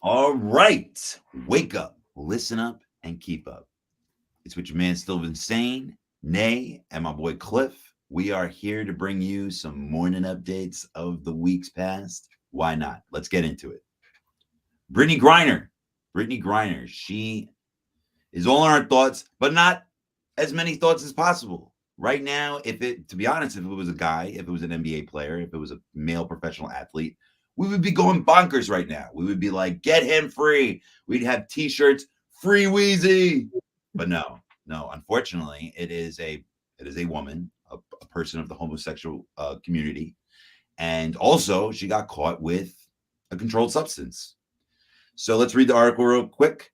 All right. Wake up, listen up, and keep up. It's with your man, Still Insane, Nay, and my boy Cliff. We are here to bring you some morning updates of the weeks past. Why not? Let's get into it. Brittney Griner. Brittney Griner. She is all in our thoughts, but not as many thoughts as possible. Right now, to be honest, if it was a guy, if it was an NBA player, if it was a male professional athlete, we would be going bonkers right now. We would be like, get him free. We'd have t-shirts, free Wheezy. But no, unfortunately, it is a woman, a person of the homosexual community. And also, she got caught with a controlled substance. So let's read the article real quick.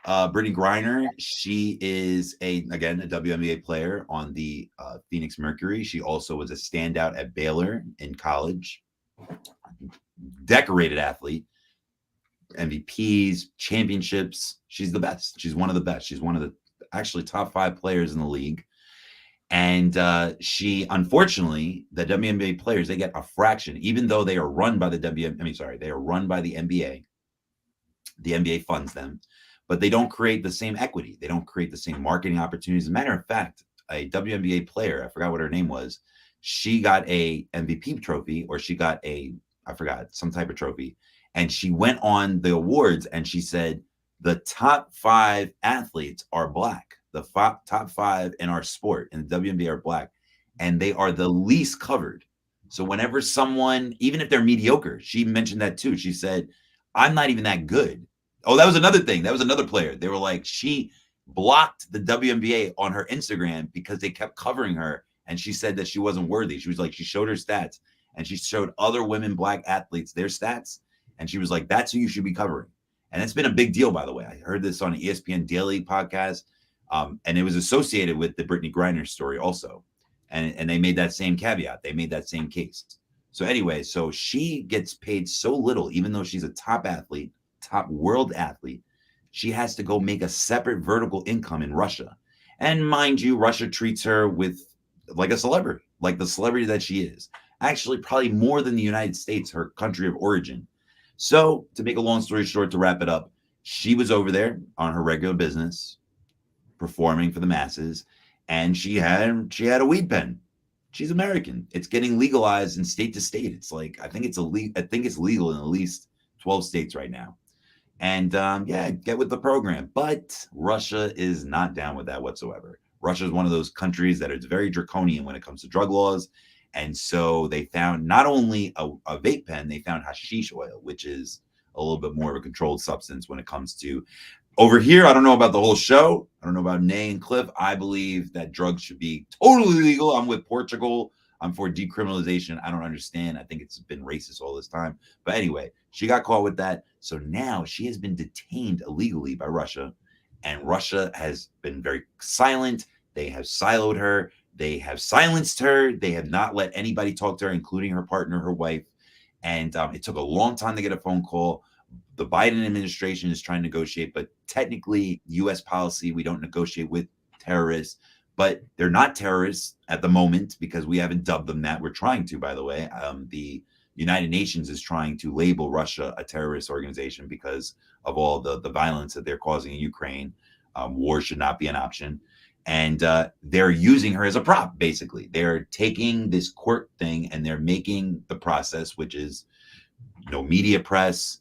Brittney Griner, she is again a WNBA player on the Phoenix Mercury. She also was a standout at Baylor in college. Decorated athlete, MVPs, championships. She's the best. She's one of the best. She's one of the actually top 5 players in the league. And she, unfortunately, the WNBA players, they get a fraction, even though they are run by the they are run by the NBA. The NBA funds them, but they don't create the same equity. They don't create the same marketing opportunities. As a matter of fact, a WNBA player, I forgot what her name was, she got a MVP trophy, or she got I forgot, some type of trophy. And she went on the awards and she said, the top 5 athletes are Black. The top 5 in our sport in the WNBA are Black, and they are the least covered. So whenever someone, even if they're mediocre, she mentioned that too. She said, I'm not even that good. Oh, that was another thing. That was another player. They were like, she blocked the WNBA on her Instagram because they kept covering her. And she said that she wasn't worthy. She was like, she showed her stats and she showed other women, Black athletes, their stats. And she was like, that's who you should be covering. And it's been a big deal, by the way. I heard this on an ESPN Daily podcast. And it was associated with the Brittney Griner story also. And they made that same caveat. They made that same case. So anyway, so she gets paid so little, even though she's a top athlete, top world athlete, she has to go make a separate vertical income in Russia. And mind you, Russia treats her with like a celebrity, like the celebrity that she is. Actually, probably more than the United States, her country of origin. So to make a long story short, to wrap it up, she was over there on her regular business, performing for the masses, and she had a weed pen. She's American. It's getting legalized in state to state. It's like I think it's legal in at least 12 states right now. And yeah, get with the program. But Russia is not down with that whatsoever. Russia is one of those countries that is very draconian when it comes to drug laws. And so they found not only a vape pen, they found hashish oil, which is a little bit more of a controlled substance when it comes to over here. I don't know about the whole show. I don't know about Nay and Cliff. I believe that drugs should be totally legal. I'm with Portugal. I'm for decriminalization. I don't understand. I think it's been racist all this time. But anyway, she got caught with that. So now she has been detained illegally by Russia. And Russia has been very silent. They have siloed her. They have silenced her. They have not let anybody talk to her, including her partner, her wife. And it took a long time to get a phone call. The Biden administration is trying to negotiate, but technically, U.S. policy, we don't negotiate with terrorists. But they're not terrorists at the moment because we haven't dubbed them that. We're trying to, by the way. The United Nations is trying to label Russia a terrorist organization because of all the violence that they're causing in Ukraine. War should not be an option. And they're using her as a prop, basically. They're taking this court thing and they're making the process, which is no media press,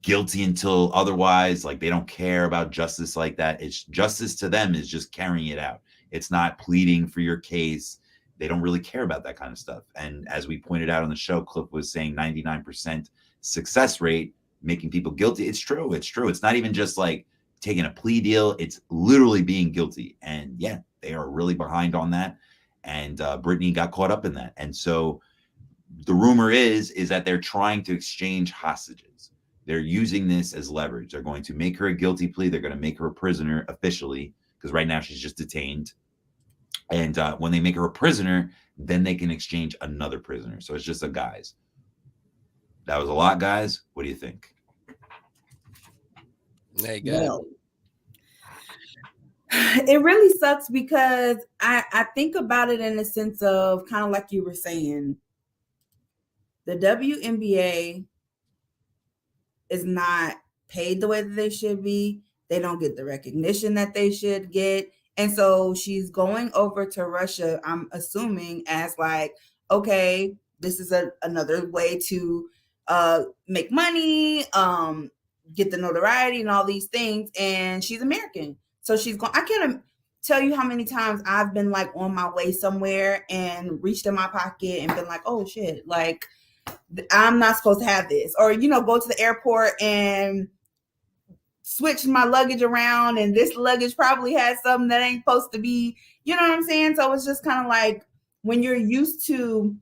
guilty until otherwise. Like they don't care about justice like that. It's justice to them is just carrying it out. It's not pleading for your case. They don't really care about that kind of stuff. And as we pointed out on the show, Cliff was saying 99% success rate, making people guilty. It's true. It's true. It's not even just like taking a plea deal. It's literally being guilty. And yeah, they are really behind on that. And Brittney got caught up in that. And so the rumor is that they're trying to exchange hostages. They're using this as leverage. They're going to make her a guilty plea. They're going to make her a prisoner officially because right now she's just detained. And when they make her a prisoner, then they can exchange another prisoner. So it's just a guys. That was a lot, guys. What do you think? Hey, guys. Well, it really sucks because I think about it in the sense of kind of like you were saying, the WNBA is not paid the way that they should be. They don't get the recognition that they should get. And so she's going over to Russia, I'm assuming, as like, okay, this is another way to make money, get the notoriety and all these things. And she's American. So she's going, I can't tell you how many times I've been like on my way somewhere and reached in my pocket and been like, oh shit, like I'm not supposed to have this. Or, you know, go to the airport and switch my luggage around, and this luggage probably has something that ain't supposed to be, you know what I'm saying? So it's just kind of like when you're used to,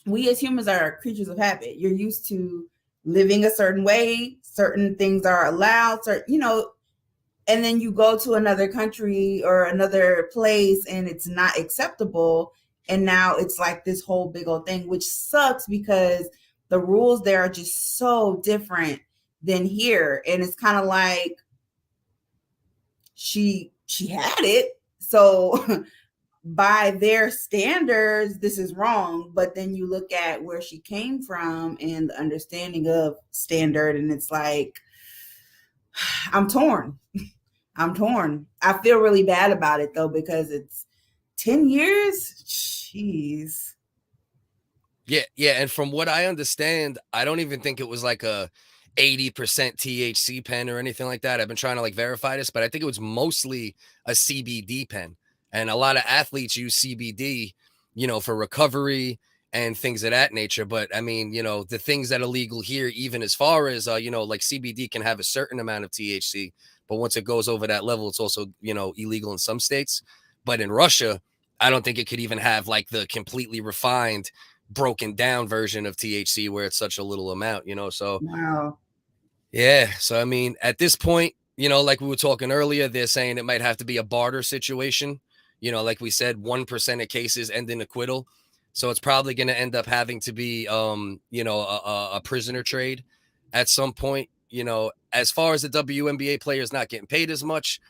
we as humans are creatures of habit. You're used to living a certain way, certain things are allowed, certain, you know, and then you go to another country or another place and it's not acceptable. And now it's like this whole big old thing, which sucks because the rules there are just so different than here. And it's kind of like she had it. So by their standards, this is wrong. But then you look at where she came from and the understanding of standard, and it's like, I'm torn. I feel really bad about it though, because it's 10 years. Jeez. Yeah. And from what I understand, I don't even think it was like a 80% THC pen or anything like that. I've been trying to like verify this, but I think it was mostly a CBD pen. And a lot of athletes use CBD, you know, for recovery and things of that nature. But I mean, you know, the things that are legal here, even as far as, you know, like CBD can have a certain amount of THC, but once it goes over that level, it's also, you know, illegal in some states. But in Russia, I don't think it could even have like the completely refined, broken down version of THC where it's such a little amount, you know? So, Wow. Yeah. So, I mean, at this point, you know, like we were talking earlier, they're saying it might have to be a barter situation. You know, like we said, 1% of cases end in acquittal. So it's probably going to end up having to be, you know, a prisoner trade at some point. You know, as far as the WNBA players not getting paid as much,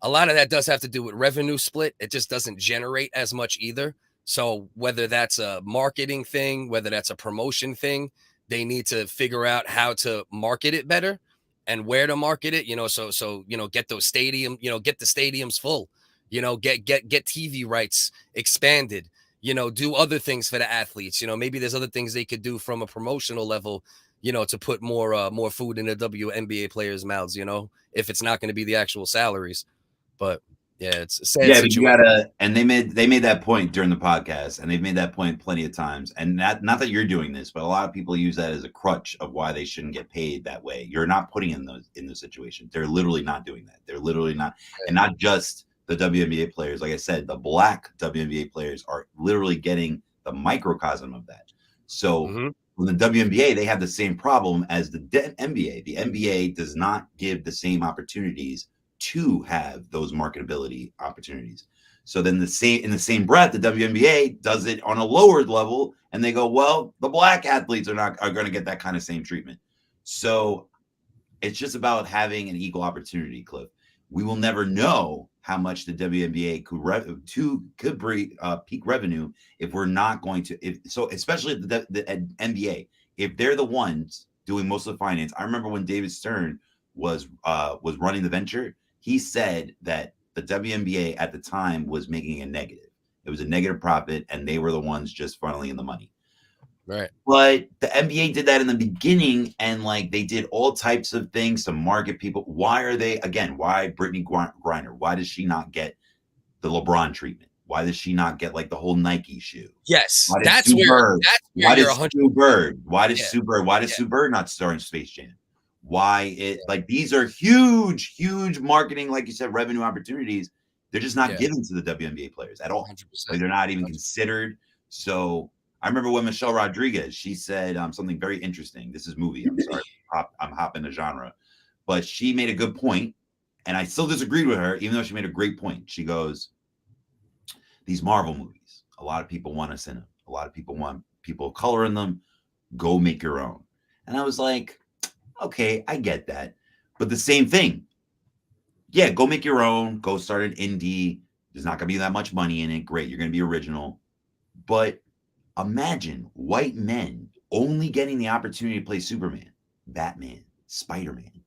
a lot of that does have to do with revenue split. It just doesn't generate as much either. So whether that's a marketing thing, whether that's a promotion thing, they need to figure out how to market it better and where to market it, you know, so, you know, get those stadium, you know, get the stadiums full, you know, get TV rights expanded, you know, do other things for the athletes. You know, maybe there's other things they could do from a promotional level, you know, to put more food in the WNBA players' mouths, you know, if it's not going to be the actual salaries. But yeah, it's a sad Yeah, but you situation. gotta, and they made that point during the podcast, and they've made that point plenty of times. And not that you're doing this, but a lot of people use that as a crutch of why they shouldn't get paid that way. You're not putting in those situations. They're literally not doing that. They're literally not, and not just the WNBA players. Like I said, the black WNBA players are literally getting the microcosm of that. So when the WNBA, they have the same problem as the NBA. The NBA does not give the same opportunities to have those marketability opportunities. So then in the same breath, the WNBA does it on a lower level, and they go, well, the black athletes are going to get that kind of same treatment. So it's just about having an equal opportunity, Cliff. We will never know how much the WNBA could bring peak revenue if we're not going to. So especially the NBA, if they're the ones doing most of the finance. I remember when David Stern was running the venture. He said that the WNBA at the time was making a negative. It was a negative profit, and they were the ones just funneling in the money. Right. But the NBA did that in the beginning, and like they did all types of things to market people. Why Brittney Griner? Why does she not get the LeBron treatment? Why does she not get like the whole Nike shoe? Yes, Why that's where you're 100%. Why does Sue Bird not star in Space Jam? These are huge marketing, like you said, revenue opportunities. They're just not given to the WNBA players at all. 100%. Like they're not even considered. So I remember when Michelle Rodriguez, she said something very interesting. This is movie. I'm sorry, I'm hopping the genre, but she made a good point, and I still disagreed with her, even though she made a great point. She goes, "These Marvel movies, a lot of people want us in them. A lot of people want people of color in them. Go make your own." And I was like, okay, I get that. But the same thing. Yeah, go make your own. Go start an indie. There's not going to be that much money in it. Great. You're going to be original. But imagine white men only getting the opportunity to play Superman, Batman, Spider-Man.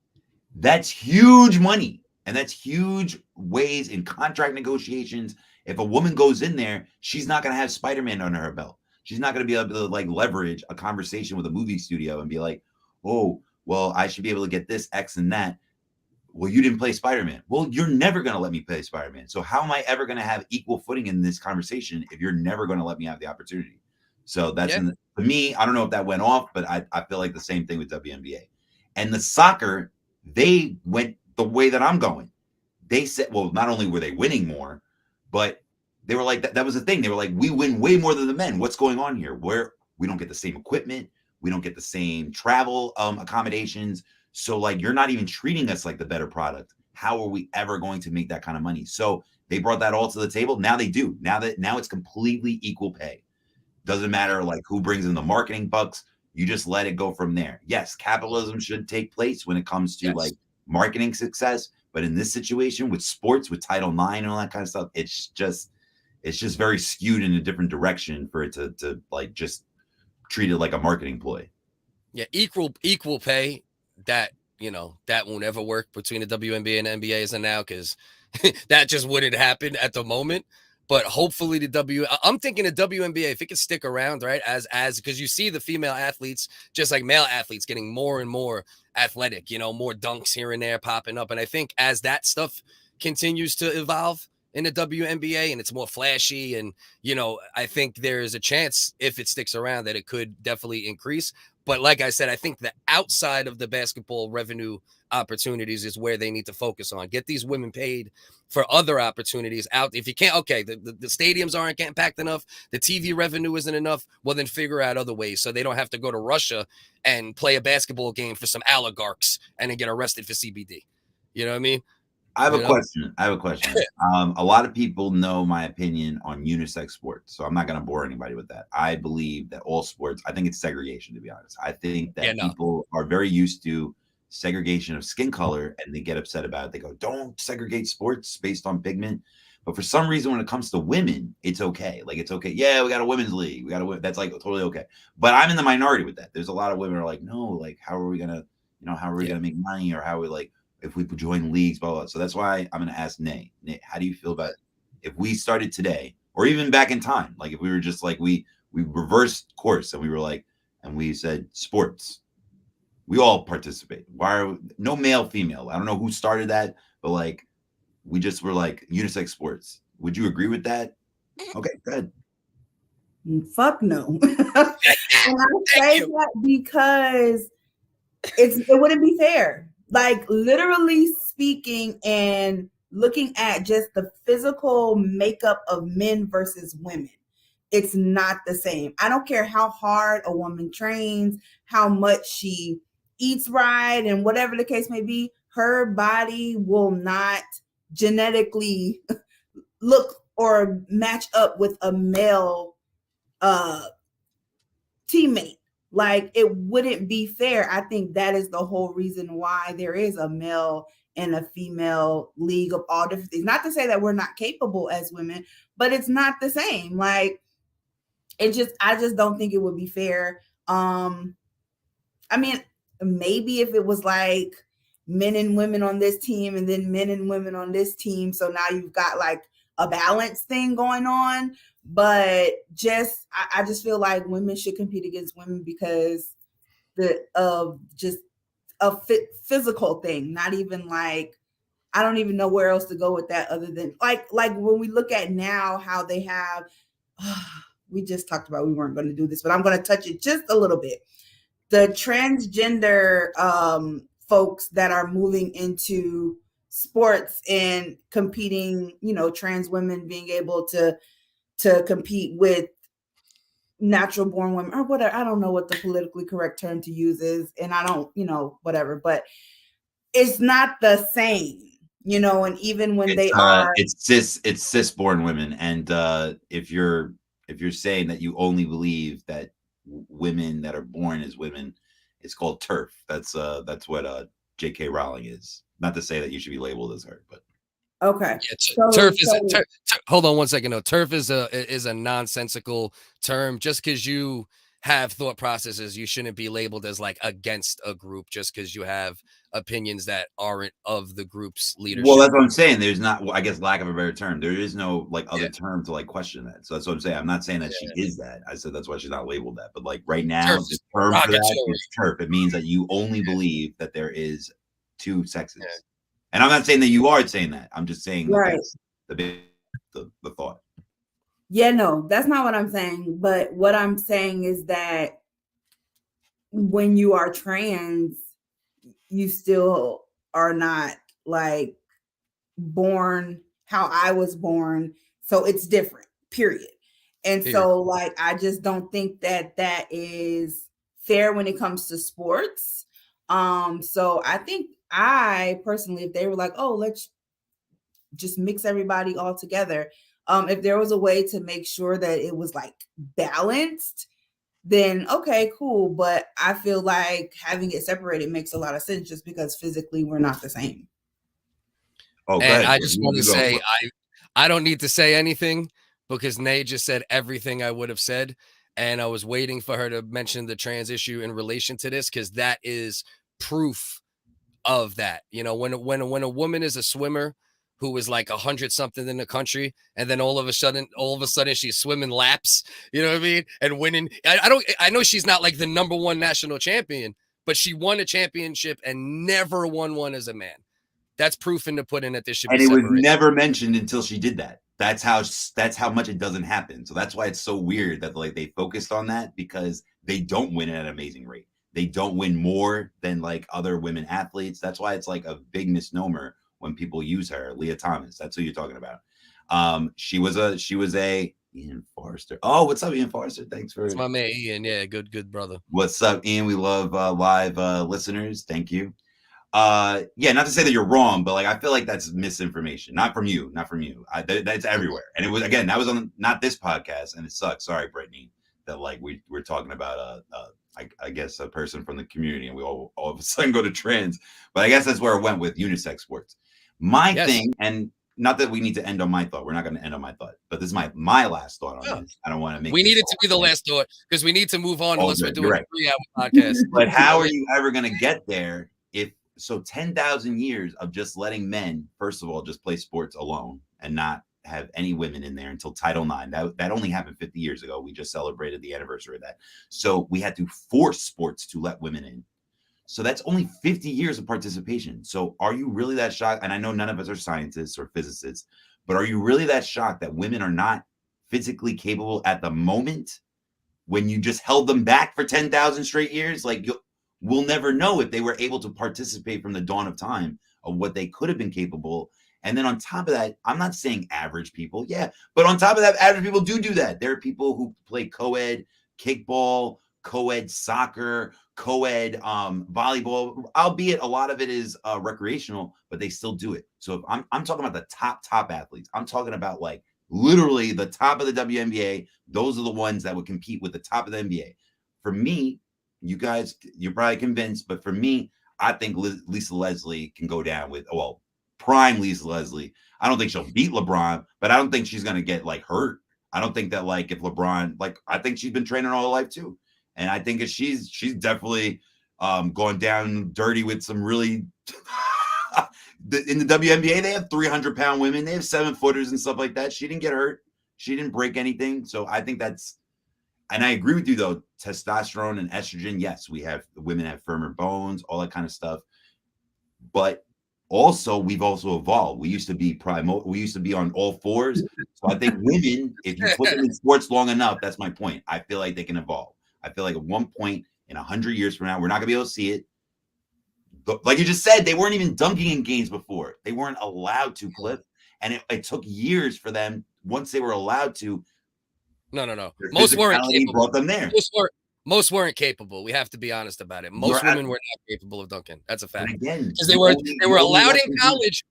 That's huge money. And that's huge ways in contract negotiations. If a woman goes in there, she's not going to have Spider-Man under her belt. She's not going to be able to like leverage a conversation with a movie studio and be like, oh, well, I should be able to get this, X, and that. Well, you didn't play Spider-Man. Well, you're never going to let me play Spider-Man. So how am I ever going to have equal footing in this conversation if you're never going to let me have the opportunity? So that's to me, I don't know if that went off, but I feel like the same thing with WNBA. And the soccer, they went the way that I'm going. They said, well, not only were they winning more, but they were like, that was the thing. They were like, we win way more than the men. What's going on here? Where we don't get the same equipment. We don't get the same travel accommodations. So like, you're not even treating us like the better product. How are we ever going to make that kind of money? So they brought that all to the table. Now they do. Now it's completely equal pay. Doesn't matter like who brings in the marketing bucks. You just let it go from there. Yes, capitalism should take place when it comes to like marketing success. But in this situation with sports, with Title IX and all that kind of stuff, it's just very skewed in a different direction for it to like just treat it like a marketing ploy. Yeah, equal pay. That that won't ever work between the WNBA and the NBA as of now, because that just wouldn't happen at the moment. But hopefully I'm thinking the WNBA, if it can stick around, right, as because you see the female athletes, just like male athletes, getting more and more athletic, more dunks here and there popping up. And I think as that stuff continues to evolve in the WNBA and it's more flashy, and I think there's a chance, if it sticks around, that it could definitely increase. But like I said, I think the outside of the basketball revenue opportunities is where they need to focus on. Get these women paid for other opportunities out. If you can't, okay, the stadiums aren't getting packed enough, the TV revenue isn't enough, well, then figure out other ways so they don't have to go to Russia and play a basketball game for some oligarchs and then get arrested for CBD. You know what I mean? I have a question. A lot of people know my opinion on unisex sports, so I'm not going to bore anybody with that. I believe that all sports, I think it's segregation, to be honest. I think that people are very used to segregation of skin color and they get upset about it. They go, don't segregate sports based on pigment. But for some reason, when it comes to women, it's okay. Like, it's okay. Yeah, we got a women's league. That's like totally okay. But I'm in the minority with that. There's a lot of women who are like, no, like, how are we going to, how are we going to make money, or how are we like, if we join leagues, blah, blah, blah. So that's why I'm going to ask Nate. Nate, how do you feel about if we started today, or even back in time? Like if we were just like, we reversed course and we were like, and we said sports, we all participate. No male, female? I don't know who started that, but like, we just were like unisex sports. Would you agree with that? Okay, good. Fuck no. And I say that because it wouldn't be fair. Like literally speaking and looking at just the physical makeup of men versus women, it's not the same. I don't care how hard a woman trains, how much she eats right, and whatever the case may be, her body will not genetically look or match up with a male teammate. Like it wouldn't be fair. I think that is the whole reason why there is a male and a female league of all different things. Not to say that we're not capable as women, but it's not the same. Like I just don't think it would be fair. I mean, maybe if it was like men and women on this team and then men and women on this team, so now you've got like a balance thing going on. But I just feel like women should compete against women because just a physical thing, not even like, I don't even know where else to go with that other than like when we look at now how they have, we just talked about, we weren't going to do this, but I'm going to touch it just a little bit. The transgender folks that are moving into sports and competing, trans women being able to compete with natural born women or whatever. I don't know what the politically correct term to use is. And I don't, whatever, but it's not the same, and even when it's cis born women. And if you're saying that you only believe that women that are born as women, it's called TERF. That's what J.K. Rowling is. Not to say that you should be labeled as her, but okay. Yeah, TERF is hold on one second. No, TERF is a nonsensical term. Just because you have thought processes, you shouldn't be labeled as like against a group just because you have opinions that aren't of the group's leadership. Well, that's what I'm saying. There's not, well, I guess, lack of a better term. There is no like other Yeah. term to like question that. So that's what I'm saying. I'm not saying that she is that. I said that's why she's not labeled that. But like right now, Turf. the term for that Derogatory. is turf. It means that you only believe that there is two sexes. Yeah. And I'm not saying that you are saying that. I'm just saying that Right. that's the thought. Yeah, no, that's not what I'm saying. But what I'm saying is that when you are trans, you still are not like born how I was born. So it's different, period. And so like, I just don't think that that is fair when it comes to sports. So I think I personally, if they were like, oh, let's just mix everybody all together. If there was a way to make sure that it was like balanced, then okay, cool. But I feel like having it separated makes a lot of sense just because physically we're not the same. Oh, and I just want to say, I don't need to say anything because Nay just said everything I would have said. And I was waiting for her to mention the trans issue in relation to this, because that is proof of that. You know, when a woman is a swimmer who is like 100 something in the country, and then all of a sudden she's swimming laps, you know what I mean, and winning. I know she's not like the #1 national champion, but she won a championship and never won one as a man. That's proof in the pudding that this should be separated. And it was never mentioned until she did that. That's how much it doesn't happen. So that's why it's so weird that like they focused on that, because they don't win at an amazing rate. They don't win more than like other women athletes. That's why it's like a big misnomer when people use her. Leah Thomas, that's who you're talking about. She was a Ian Forrester. Oh, what's up, Ian Forrester? Thanks for. It's my man Ian. Yeah, good brother. What's up, Ian? We love live listeners. Thank you. Yeah, not to say that you're wrong, but like I feel like that's misinformation. Not from you. That's everywhere. And it was, again, that was on not this podcast, and it sucks. Sorry, Brittney, that like we're talking about I guess a person from the community, and we all of a sudden go to trans. But I guess that's where it went with unisex sports. My thing, and not that we need to end on my thought. We're not going to end on my thought, but this is my last thought on this. I don't want to make. We need it to be the last thought because we need to move on unless we're doing a 3-hour podcast. But how are you ever going to get there if? So 10,000 years of just letting men, first of all, just play sports alone and not have any women in there until Title IX. That only happened 50 years ago. We just celebrated the anniversary of that. So we had to force sports to let women in. So that's only 50 years of participation. So are you really that shocked? And I know none of us are scientists or physicists, but are you really that shocked that women are not physically capable at the moment when you just held them back for 10,000 straight years? Like we'll never know if they were able to participate from the dawn of time of what they could have been capable. And then on top of that, I'm not saying average people. Yeah. But on top of that, average people do that. There are people who play co-ed kickball, co-ed soccer, co-ed volleyball, albeit a lot of it is recreational, but they still do it. So if I'm talking about the top athletes, I'm talking about like literally the top of the WNBA. Those are the ones that would compete with the top of the NBA. For me, you guys, you're probably convinced, but for me, I think Lisa Leslie can go down with, well, prime Lisa Leslie. I don't think she'll beat LeBron, but I don't think she's going to get like hurt. I don't think that like if LeBron, like I think she's been training all her life too. And I think if she's definitely going down dirty with some really, in the WNBA, they have 300-pound women. They have 7-footers and stuff like that. She didn't get hurt. She didn't break anything. So I think that's, and I agree with you though, testosterone and estrogen. Yes, women have firmer bones, all that kind of stuff. But also, we've also evolved. We used to be we used to be on all fours. So I think women, if you put them in sports long enough, that's my point. I feel like they can evolve. I feel like at one point in 100 years from now, we're not gonna be able to see it. But like you just said, they weren't even dunking in games before. They weren't allowed to, Cliff. And it took years for them, once they were allowed to. No. Most weren't capable. Brought them there. Most weren't capable. We have to be honest about it. Most women were not capable of dunking. That's a fact. Again, because they were allowed in college.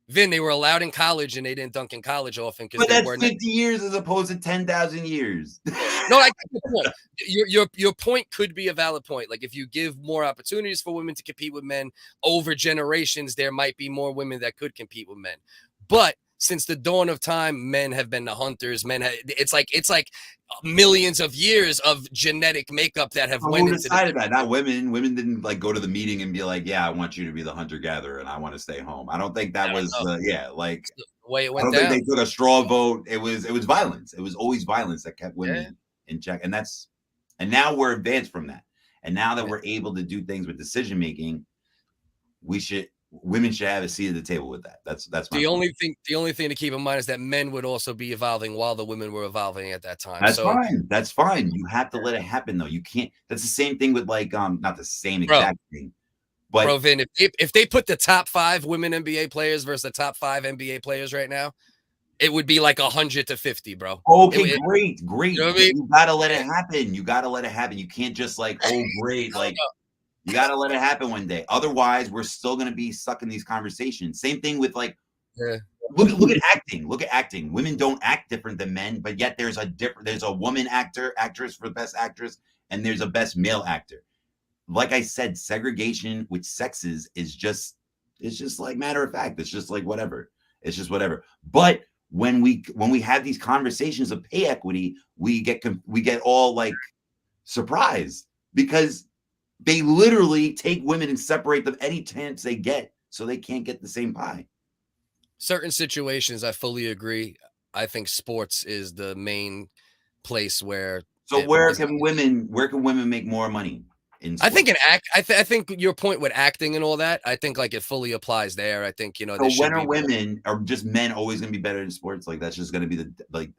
Vin, they were allowed in college and they didn't dunk in college often. But that's 50 years as opposed to 10,000 years. No, I get the point. Your point could be a valid point. Like if you give more opportunities for women to compete with men over generations, there might be more women that could compete with men. But since the dawn of time, men have been the hunters. It's like millions of years of genetic makeup that have went Who into decided that? Not women. Women didn't like go to the meeting and be like, "Yeah, I want you to be the hunter gatherer, and I want to stay home." I don't think that was like the way it I went don't down. think they took a straw vote. It was violence. It was always violence that kept Yeah. women in check, and now we're advanced from that. And now that we're able to do things with decision making, women should have a seat at the table with that. That's my the only thing to keep in mind is that men would also be evolving while the women were evolving at that time. That's So fine. That's fine. You have to let it happen though. You can't. That's the same thing with like not the same exact thing, but bro, Vin, if they put the top 5 women NBA players versus the top 5 NBA players right now, it would be like 100 to 50, bro. okay, great. You know what I mean? You gotta let it happen. You gotta let it happen. You can't just like, oh, great, like. You got to let it happen one day. Otherwise, we're still going to be stuck in these conversations. Same thing with like, look at acting. Look at acting. Women don't act different than men, but yet there's a woman actress for best actress, and there's a best male actor. Like I said, segregation with sexes is just like matter of fact. It's just like whatever. It's just whatever. But when we have these conversations of pay equity, we get all like surprised because they literally take women and separate them any chance they get so they can't get the same pie. Certain situations, I fully agree. I think sports is the main place where. So where can women make more money? I think I think your point with acting and all that, I think like it fully applies there. I think, so when are women or just men always going to be better in sports? Like that's just going to be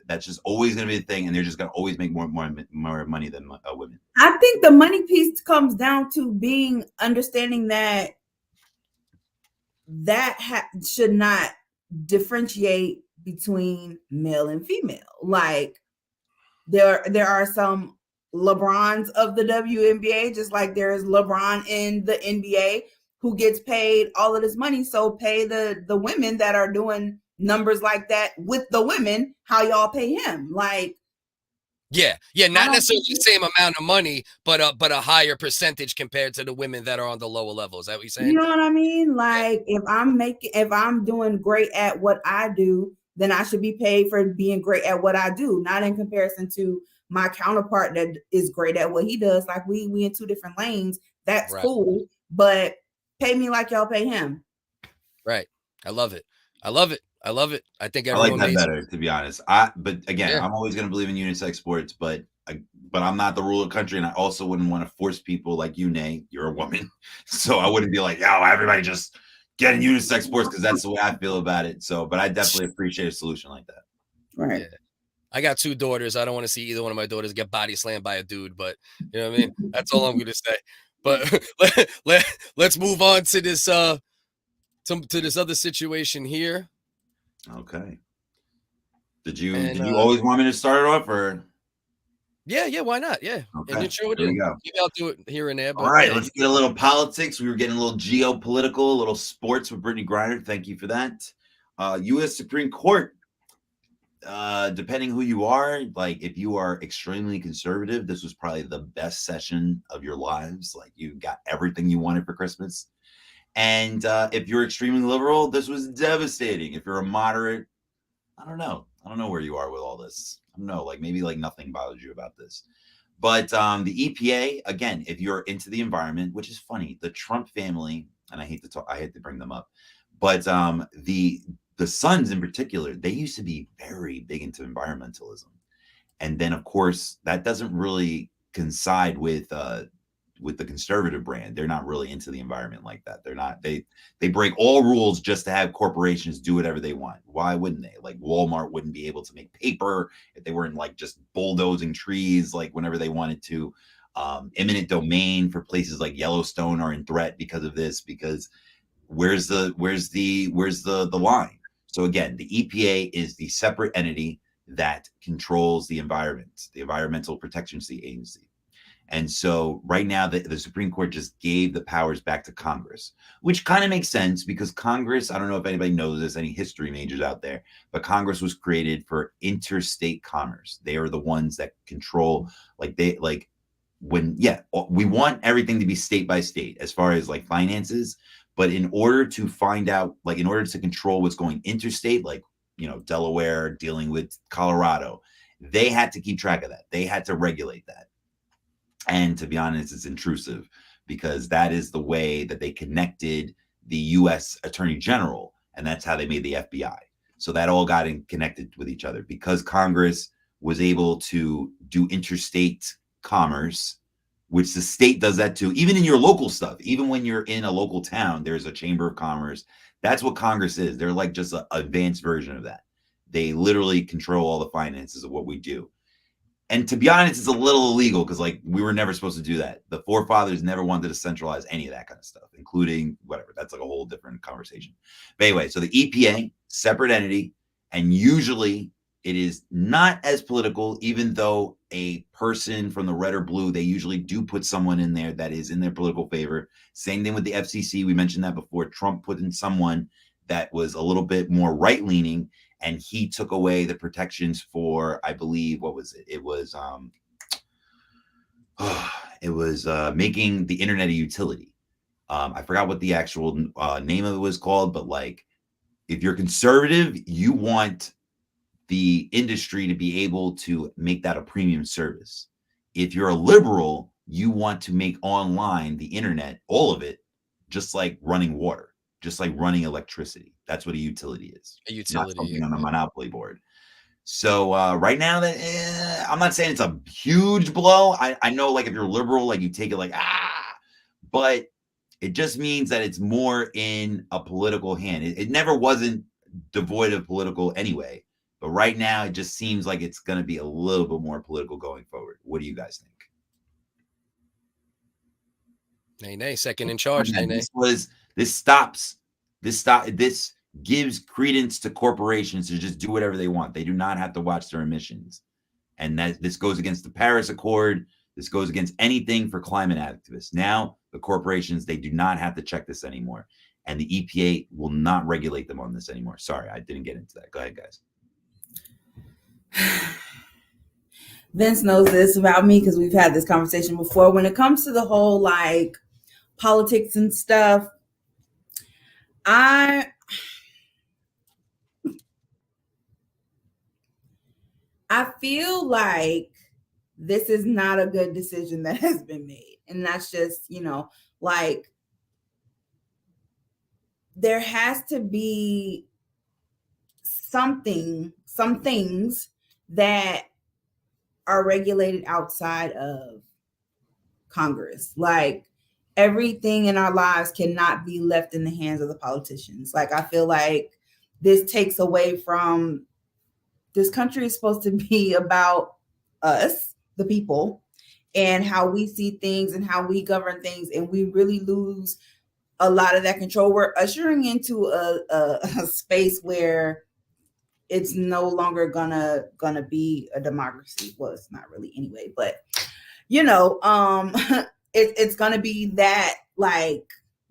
that's just always going to be the thing, and they're just going to always make more money than women. I think the money piece comes down to being understanding that should not differentiate between male and female. Like there are some LeBrons of the WNBA, just like there's LeBron in the NBA who gets paid all of this money. So pay the women that are doing numbers like that with the women how y'all pay him. Like not necessarily the same amount of money, but a higher percentage compared to the women that are on the lower levels. Is that what you're saying? You know what I mean? Like if I'm doing great at what I do, then I should be paid for being great at what I do, not in comparison to my counterpart that is great at what he does. Like we in 2 different lanes. That's cool, but pay me like y'all pay him. Right. I love it. I think I like that better, to be honest. But again, I'm always going to believe in unisex sports, but I'm not the ruler of the country, and I also wouldn't want to force people like you, Nay. You're a woman, so I wouldn't be like, yo, everybody just get in unisex sports because that's the way I feel about it. So, but I definitely appreciate a solution like that. Right. Yeah. I got 2 daughters. I don't want to see either one of my daughters get body slammed by a dude, but you know what I mean? That's all I'm going to say. But let's move on to this to this other situation here. Okay. Did you always want me to start it off, or? Yeah, why not? Yeah. Okay. And here we go. Maybe I'll do it here and there. But all right, let's get a little politics. We were getting a little geopolitical, a little sports with Brittney Griner. Thank you for that. U.S. Supreme Court. Depending who you are, like if you are extremely conservative, this was probably the best session of your lives. Like you got everything you wanted for Christmas. And if you're extremely liberal, this was devastating. If you're a moderate, I don't know where you are with all this. I don't know, like maybe like nothing bothers you about this. But the EPA, again, if you're into the environment, which is funny, the Trump family, and I hate to bring them up, but the Sons in particular, they used to be very big into environmentalism. And then, of course, that doesn't really coincide with the conservative brand. They're not really into the environment like that. They're not, they break all rules just to have corporations do whatever they want. Why wouldn't they? Like Walmart wouldn't be able to make paper if they weren't like just bulldozing trees, like whenever they wanted to. Eminent domain for places like Yellowstone are in threat because of this, because where's the line? So again, the EPA is the separate entity that controls the environment, the Environmental Protection Agency. And so right now, the Supreme Court just gave the powers back to Congress, which kind of makes sense because Congress, I don't know if anybody knows this, any history majors out there, but Congress was created for interstate commerce. They are the ones that control, we want everything to be state by state as far as like finances. But in order to find out, like in order to control what's going interstate, like Delaware dealing with Colorado. They had to keep track of that. They had to regulate that. And to be honest, it's intrusive because that is the way that they connected the U.S. Attorney General, and that's how they made the FBI. So that all got connected with each other because Congress was able to do interstate commerce, which the state does that too. Even in your local stuff, even when you're in a local town, there's a chamber of commerce. That's what Congress is. They're like just an advanced version of that. They literally control all the finances of what we do. And to be honest, it's a little illegal because we were never supposed to do that. The forefathers never wanted to centralize any of that kind of stuff, including whatever. That's like a whole different conversation. But anyway, so the EPA, separate entity, and usually it is not as political, even though a person from the red or blue, they usually do put someone in there that is in their political favor. Same thing with the FCC. We mentioned that before. Trump put in someone that was a little bit more right-leaning, and he took away the protections for, I believe, what was it? It was making the internet a utility. I forgot what the actual name of it was called, but if you're conservative, you want the industry to be able to make that a premium service. If you're a liberal, you want to make online the internet, all of it, just like running water, just like running electricity. That's what a utility is. A utility, not something on a monopoly board. So right now, that I'm not saying it's a huge blow. I know, if you're liberal, you take it but it just means that it's more in a political hand. It never wasn't devoid of political anyway. But right now, it just seems like it's going to be a little bit more political going forward. What do you guys think? Nay, second in charge. Nay. This gives credence to corporations to just do whatever they want. They do not have to watch their emissions. And this goes against the Paris Accord. This goes against anything for climate activists. Now, the corporations, they do not have to check this anymore. And the EPA will not regulate them on this anymore. Sorry, I didn't get into that. Go ahead, guys. Vince knows this about me because we've had this conversation before. When it comes to the whole politics and stuff, I feel like this is not a good decision that has been made. And that's just, there has to be some things that are regulated outside of Congress. Everything in our lives cannot be left in the hands of the politicians. I feel like this takes away from, this country is supposed to be about us, the people, and how we see things and how we govern things. And we really lose a lot of that control. We're ushering into a space where it's no longer gonna be a democracy. Well, it's not really anyway, but it's gonna be that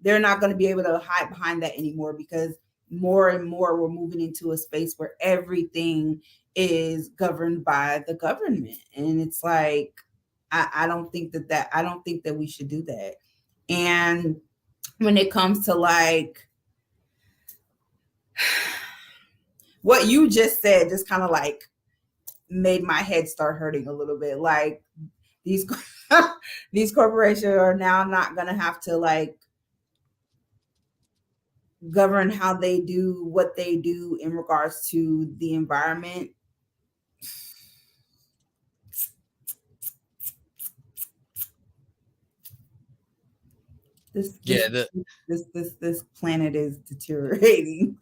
they're not gonna be able to hide behind that anymore, because more and more we're moving into a space where everything is governed by the government. And it's I don't think that we should do that. And when it comes to what you just said, just kind of made my head start hurting a little bit. These these corporations are now not gonna have to govern how they do what they do in regards to the environment. This planet is deteriorating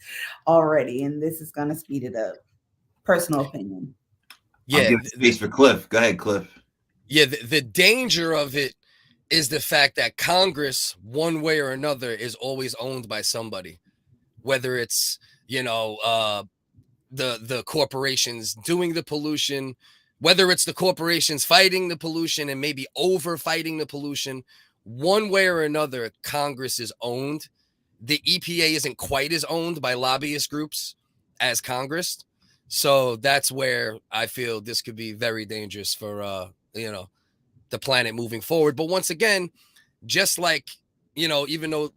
already, and this is going to speed it up. Personal opinion. Yeah, I'll give space for Cliff. Go ahead, Cliff. Yeah, the danger of it is the fact that Congress, one way or another, is always owned by somebody, whether it's the corporations doing the pollution, whether it's the corporations fighting the pollution and maybe over fighting the pollution. One way or another, Congress is owned. The EPA isn't quite as owned by lobbyist groups as Congress. So that's where I feel this could be very dangerous for, the planet moving forward. But once again, just even though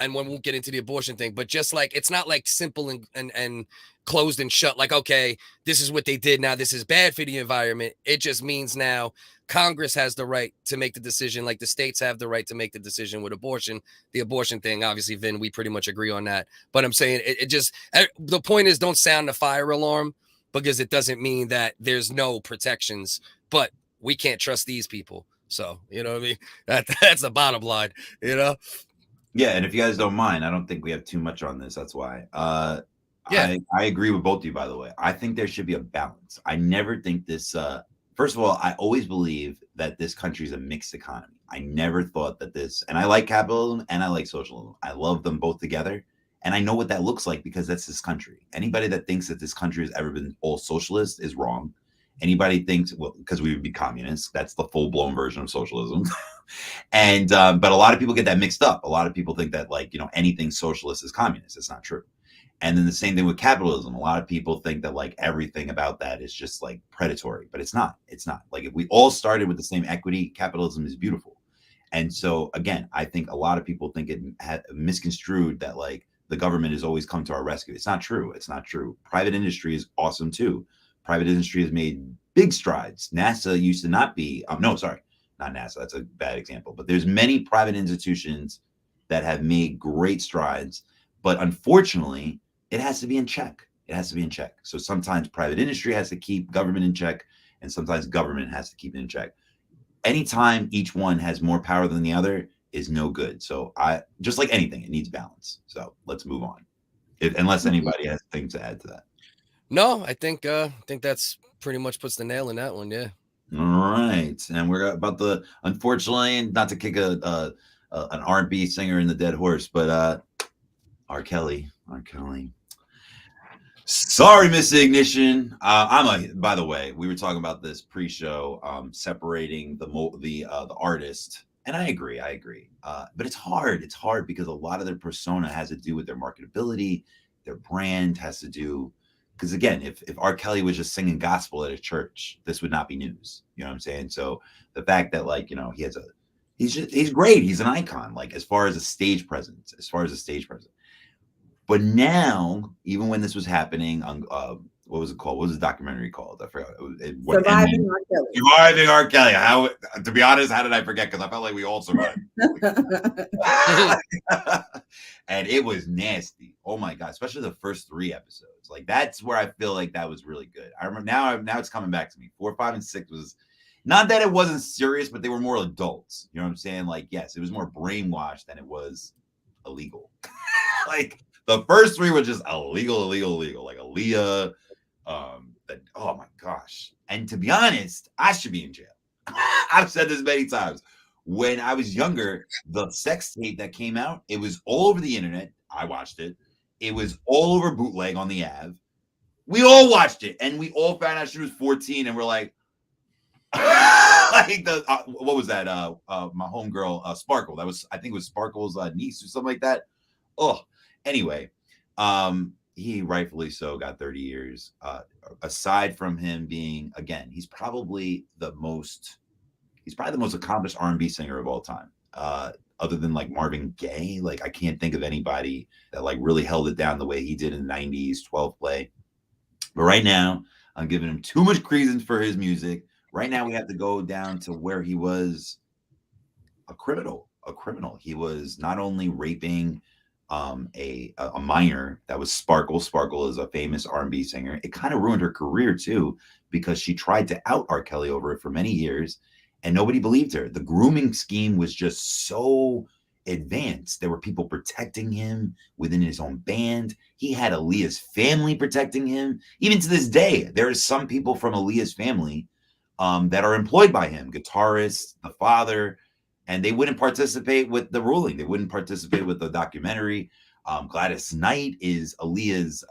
and one won't get into the abortion thing, but just like, it's not like simple and closed and shut. Like, okay, this is what they did. Now this is bad for the environment. It just means now Congress has the right to make the decision. Like the states have the right to make the decision with abortion. The abortion thing, obviously, Vin, we pretty much agree on that. But I'm saying it just, the point is, don't sound the fire alarm, because it doesn't mean that there's no protections, but we can't trust these people. So, you know what I mean? That's the bottom line, you know? Yeah, and if you guys don't mind, I don't think we have too much on this. That's why. Yeah. I agree with both of you, by the way. I think there should be a balance. I never think this first of all, I always believe that this country is a mixed economy. I never thought that this, and I like capitalism and I like socialism. I love them both together. And I know what that looks like because that's this country. Anybody that thinks that this country has ever been all socialist is wrong. Anybody thinks, well, because we would be communists, that's the full-blown version of socialism. And but a lot of people get that mixed up. A lot of people think that, like, you know, anything socialist is communist. It's not true. And then the same thing with capitalism. A lot of people think that like everything about that is just like predatory, but it's not. It's not. Like if we all started with the same equity, capitalism is beautiful. And so again, I think a lot of people think it misconstrued that like the government has always come to our rescue. It's not true. It's not true. Private industry is awesome too. Private industry has made big strides. NASA used to not be, no, sorry, not NASA. That's a bad example, but there's many private institutions that have made great strides, but unfortunately it has to be in check. It has to be in check. So sometimes private industry has to keep government in check, and sometimes government has to keep it in check. Anytime each one has more power than the other is no good. So I just like anything, it needs balance. So let's move on. Unless anybody has things to add to that. No, I think that's pretty much puts the nail in that one. Yeah. All right, and we're about the, unfortunately, not to kick an R&B singer in the dead horse, but R.Kelly. Sorry, Miss Ignition. By the way, we were talking about this pre-show, separating the artist, and I agree. But it's hard. It's hard because a lot of their persona has to do with their marketability, their brand has to do. Because again, if R. Kelly was just singing gospel at a church, this would not be news. You know what I'm saying? So the fact that, like, you know, he's great. He's an icon, like as far as a stage presence. But now, even when this was happening on what was it called? What was the documentary called? I forgot. Surviving R. Kelly. Surviving R. Kelly. How, to be honest, how did I forget? Because I felt like we all survived. And it was nasty. Oh my God, especially the first 3 episodes. Like that's where I feel like that was really good. I remember now it's coming back to me. 4, 5, and 6 was not that it wasn't serious, but they were more adults. You know what I'm saying? Like, yes, it was more brainwashed than it was illegal. Like the first 3 were just illegal. Like Aaliyah. Oh my gosh. And to be honest, I should be in jail. I've said this many times. When I was younger, the sex tape that came out, it was all over the internet. I watched it. It was all over bootleg on the Ave. We all watched it, and we all found out she was 14, and we're like, like what was that? My homegirl, Sparkle. That was, I think it was Sparkle's niece or something like that. Oh, anyway, he rightfully so got 30 years. Aside from him being, again, he's probably the most accomplished R&B singer of all time. Other than like Marvin Gaye, like I can't think of anybody that like really held it down the way he did in the 90s, 12 play. But right now, I'm giving him too much credence for his music. Right now, we have to go down to where he was a criminal. He was not only raping a minor. That was Sparkle. Sparkle is a famous R&B singer. It kind of ruined her career too, because she tried to out R. Kelly over it for many years, and nobody believed her. The grooming scheme was just so advanced. There were people protecting him within his own band. He had Aaliyah's family protecting him. Even to this day, there are some people from Aaliyah's family that are employed by him, guitarists, the father, and they wouldn't participate with the ruling. They wouldn't participate with the documentary. Gladys Knight is Aaliyah's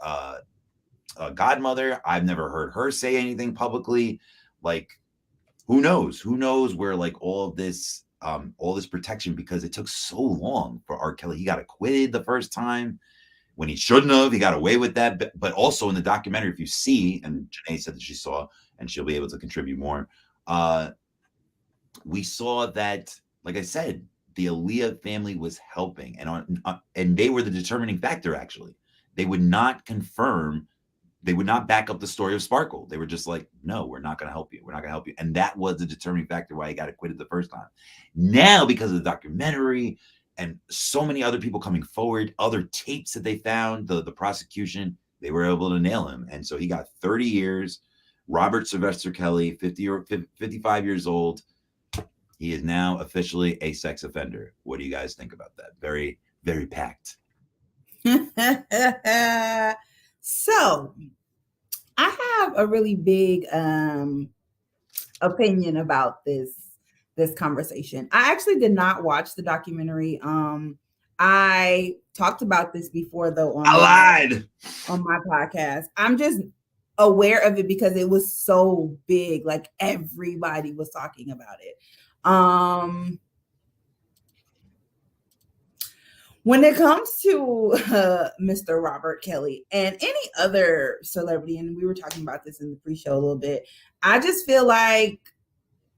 godmother. I've never heard her say anything publicly. Like, who knows where like all this protection, because it took so long for R. Kelly. He got acquitted the first time when he shouldn't have. He got away with that. But also in the documentary, if you see, and Janae said that she saw, and she'll be able to contribute more, we saw that, like I said, the Aaliyah family was helping, and they were the determining factor. Actually, they would not confirm. They would not back up the story of Sparkle. They were just like, no, we're not going to help you. We're not going to help you. And that was the determining factor why he got acquitted the first time. Now, because of the documentary and so many other people coming forward, other tapes that they found, the prosecution, they were able to nail him. And so he got 30 years. Robert Sylvester Kelly, 55 years old. He is now officially a sex offender. What do you guys think about that? Very, very packed. So I have a really big opinion about this conversation. I actually did not watch the documentary. I talked about this before though on my podcast. I'm just aware of it because it was so big, like everybody was talking about it. When it comes to Mr. Robert Kelly and any other celebrity, and we were talking about this in the pre-show a little bit, I just feel like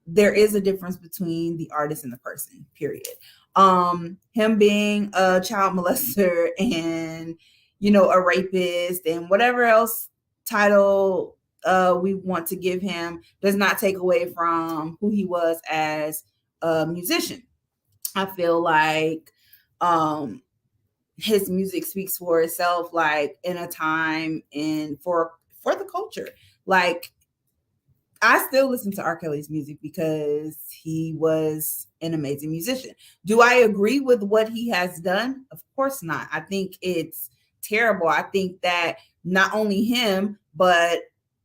there is a difference between the artist and the person, period. Him being a child molester and, a rapist and whatever else title we want to give him does not take away from who he was as a musician. I feel like his music speaks for itself, like in a time and for the culture. Like, I still listen to R.Kelly's music because he was an amazing musician. Do I agree with what he has done? Of course not. I think it's terrible. I think that not only him, but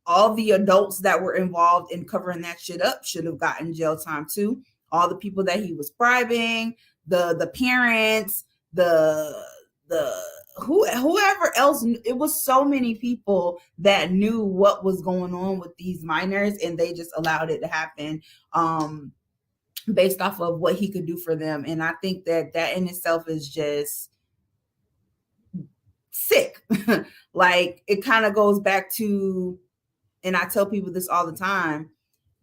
all the adults that were involved in covering that shit up should have gotten jail time too. All the people that he was bribing, the parents, whoever else. It was so many people that knew what was going on with these minors, and they just allowed it to happen based off of what he could do for them. And I think that in itself is just sick. Like, it kind of goes back to, and I tell people this all the time,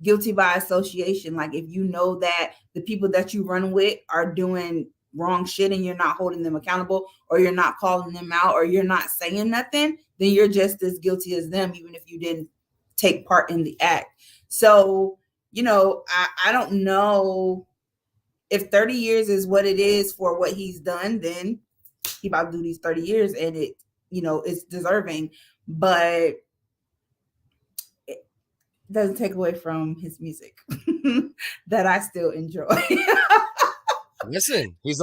guilty by association. Like, if you know that the people that you run with are doing wrong shit and you're not holding them accountable, or you're not calling them out, or you're not saying nothing, then you're just as guilty as them, even if you didn't take part in the act. So, I don't know if 30 years is what it is for what he's done, then he about to do these 30 years and it, it's deserving, but it doesn't take away from his music that I still enjoy. Listen, he's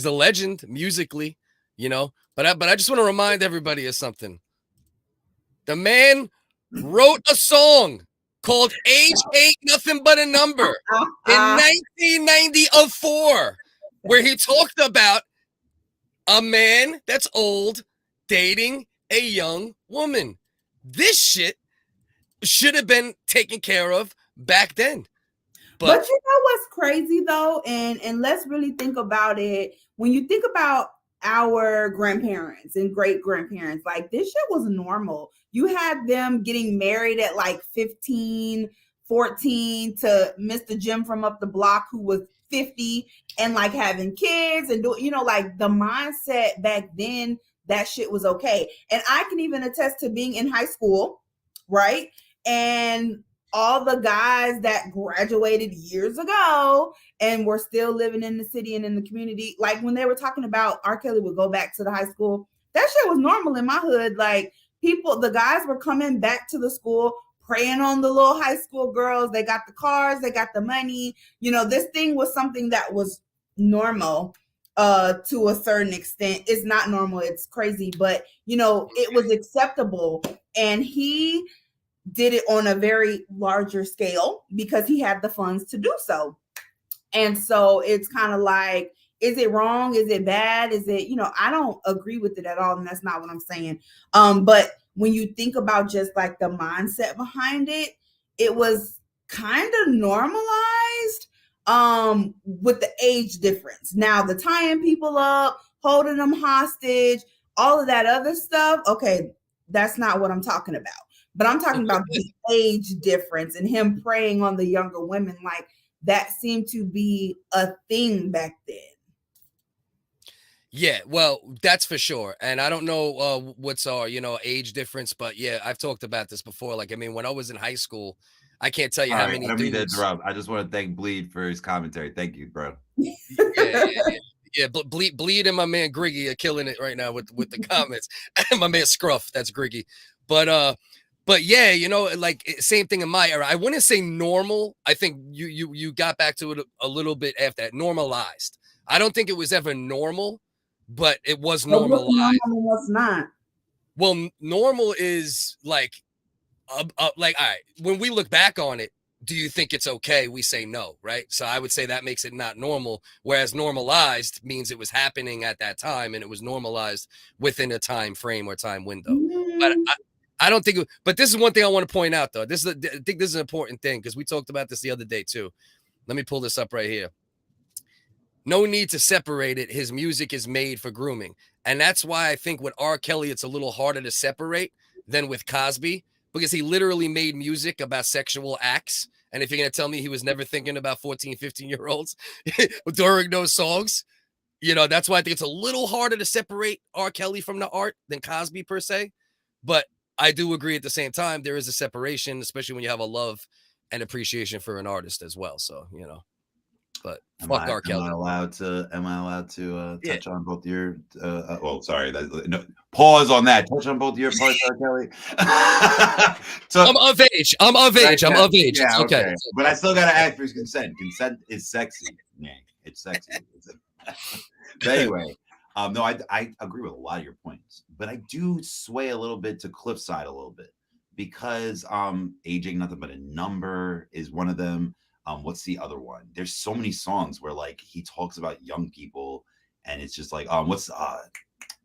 a legend musically, but I just want to remind everybody of something. The man wrote a song called Age Ain't Nothing But a Number in 1994, where he talked about a man that's old dating a young woman. This shit should have been taken care of back then. But you know what's crazy though, and let's really think about it. When you think about our grandparents and great grandparents, like, this shit was normal. You had them getting married at like 15, 14 to Mr. Jim from up the block who was 50 and like having kids and like the mindset back then, that shit was okay. And I can even attest to being in high school, right? And all the guys that graduated years ago and were still living in the city and in the community, like when they were talking about R. Kelly would go back to the high school, that shit was normal in my hood. Like, the guys were coming back to the school, preying on the little high school girls. They got the cars, they got the money. This thing was something that was normal to a certain extent. It's not normal, it's crazy, but it was acceptable. And he did it on a very larger scale because he had the funds to do so. And so it's kind of like, is it wrong? Is it bad? Is it, I don't agree with it at all. And that's not what I'm saying. But when you think about just like the mindset behind it, it was kind of normalized with the age difference. Now, the tying people up, holding them hostage, all of that other stuff. Okay, that's not what I'm talking about. But I'm talking about the age difference and him preying on the younger women. Like, that seemed to be a thing back then. Yeah, well, that's for sure. And I don't know what's our, age difference, but yeah, I've talked about this before. Like, I mean, when I was in high school, I can't tell you how many I don't mean to dudes. interrupt. I just want to thank Bleed for his commentary. Thank you, bro. Yeah. Bleed and my man Griggy are killing it right now with the comments. And my man Scruff, that's Griggy. But yeah, like same thing in my era. I wouldn't say normal. I think you got back to it a little bit after that. Normalized. I don't think it was ever normal, but it was normalized. What's normal and what's not? Well, normal is like all right. When we look back on it, do you think it's okay? We say no, right? So I would say that makes it not normal, whereas normalized means it was happening at that time and it was normalized within a time frame or time window. But I don't think, but this is one thing I want to point out though. I think this is an important thing because we talked about this the other day too. Let me pull this up right here. No need to separate it. His music is made for grooming. And that's why I think with R.Kelly, it's a little harder to separate than with Cosby, because he literally made music about sexual acts. And if you're going to tell me he was never thinking about 14, 15-year-olds during those songs, that's why I think it's a little harder to separate R. Kelly from the art than Cosby per se. But I do agree at the same time, there is a separation, especially when you have a love and appreciation for an artist as well. So, but fuck R. Kelly. Am I allowed to touch on both your sorry, pause on that. Touch on both your parts, R. Kelly. So, I'm of age. I'm of age. Yeah, it's okay. But I still gotta ask for his consent. Consent is sexy. Yeah, it's sexy. But anyway, no, I agree with a lot of your points, but I do sway a little bit to Cliff's side a little bit because Age Ain't Nothing But a Number is one of them. What's the other one? There's so many songs where like he talks about young people, and it's just like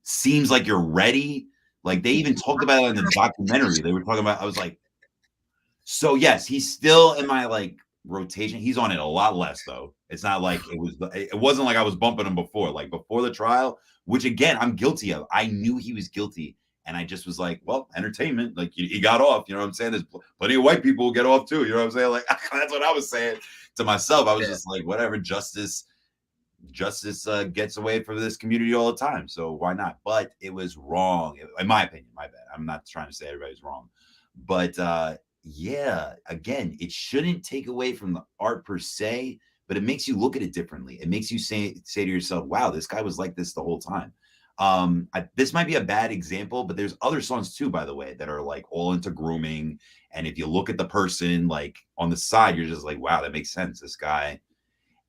Seems Like You're Ready. Like they even talked about it in the documentary. They were talking about. I was like, so yes, he's still in my like rotation. He's on it a lot less though. It's not like it wasn't like I was bumping him before. Like before the trial, which again I'm guilty of. I knew he was guilty. And I just was like, well, entertainment. Like he got off. You know what I'm saying? There's plenty of white people who get off too. You know what I'm saying? Like that's what I was saying to myself. I was just like, whatever. Justice gets away from this community all the time. So why not? But it was wrong, in my opinion. My bad. I'm not trying to say everybody's wrong. But yeah, again, it shouldn't take away from the art per se, but it makes you look at it differently. It makes you say to yourself, wow, this guy was like this the whole time. This might be a bad example, but there's other songs too, by the way, that are like all into grooming. And if you look at the person like on the side, you're just like, wow, that makes sense. This guy.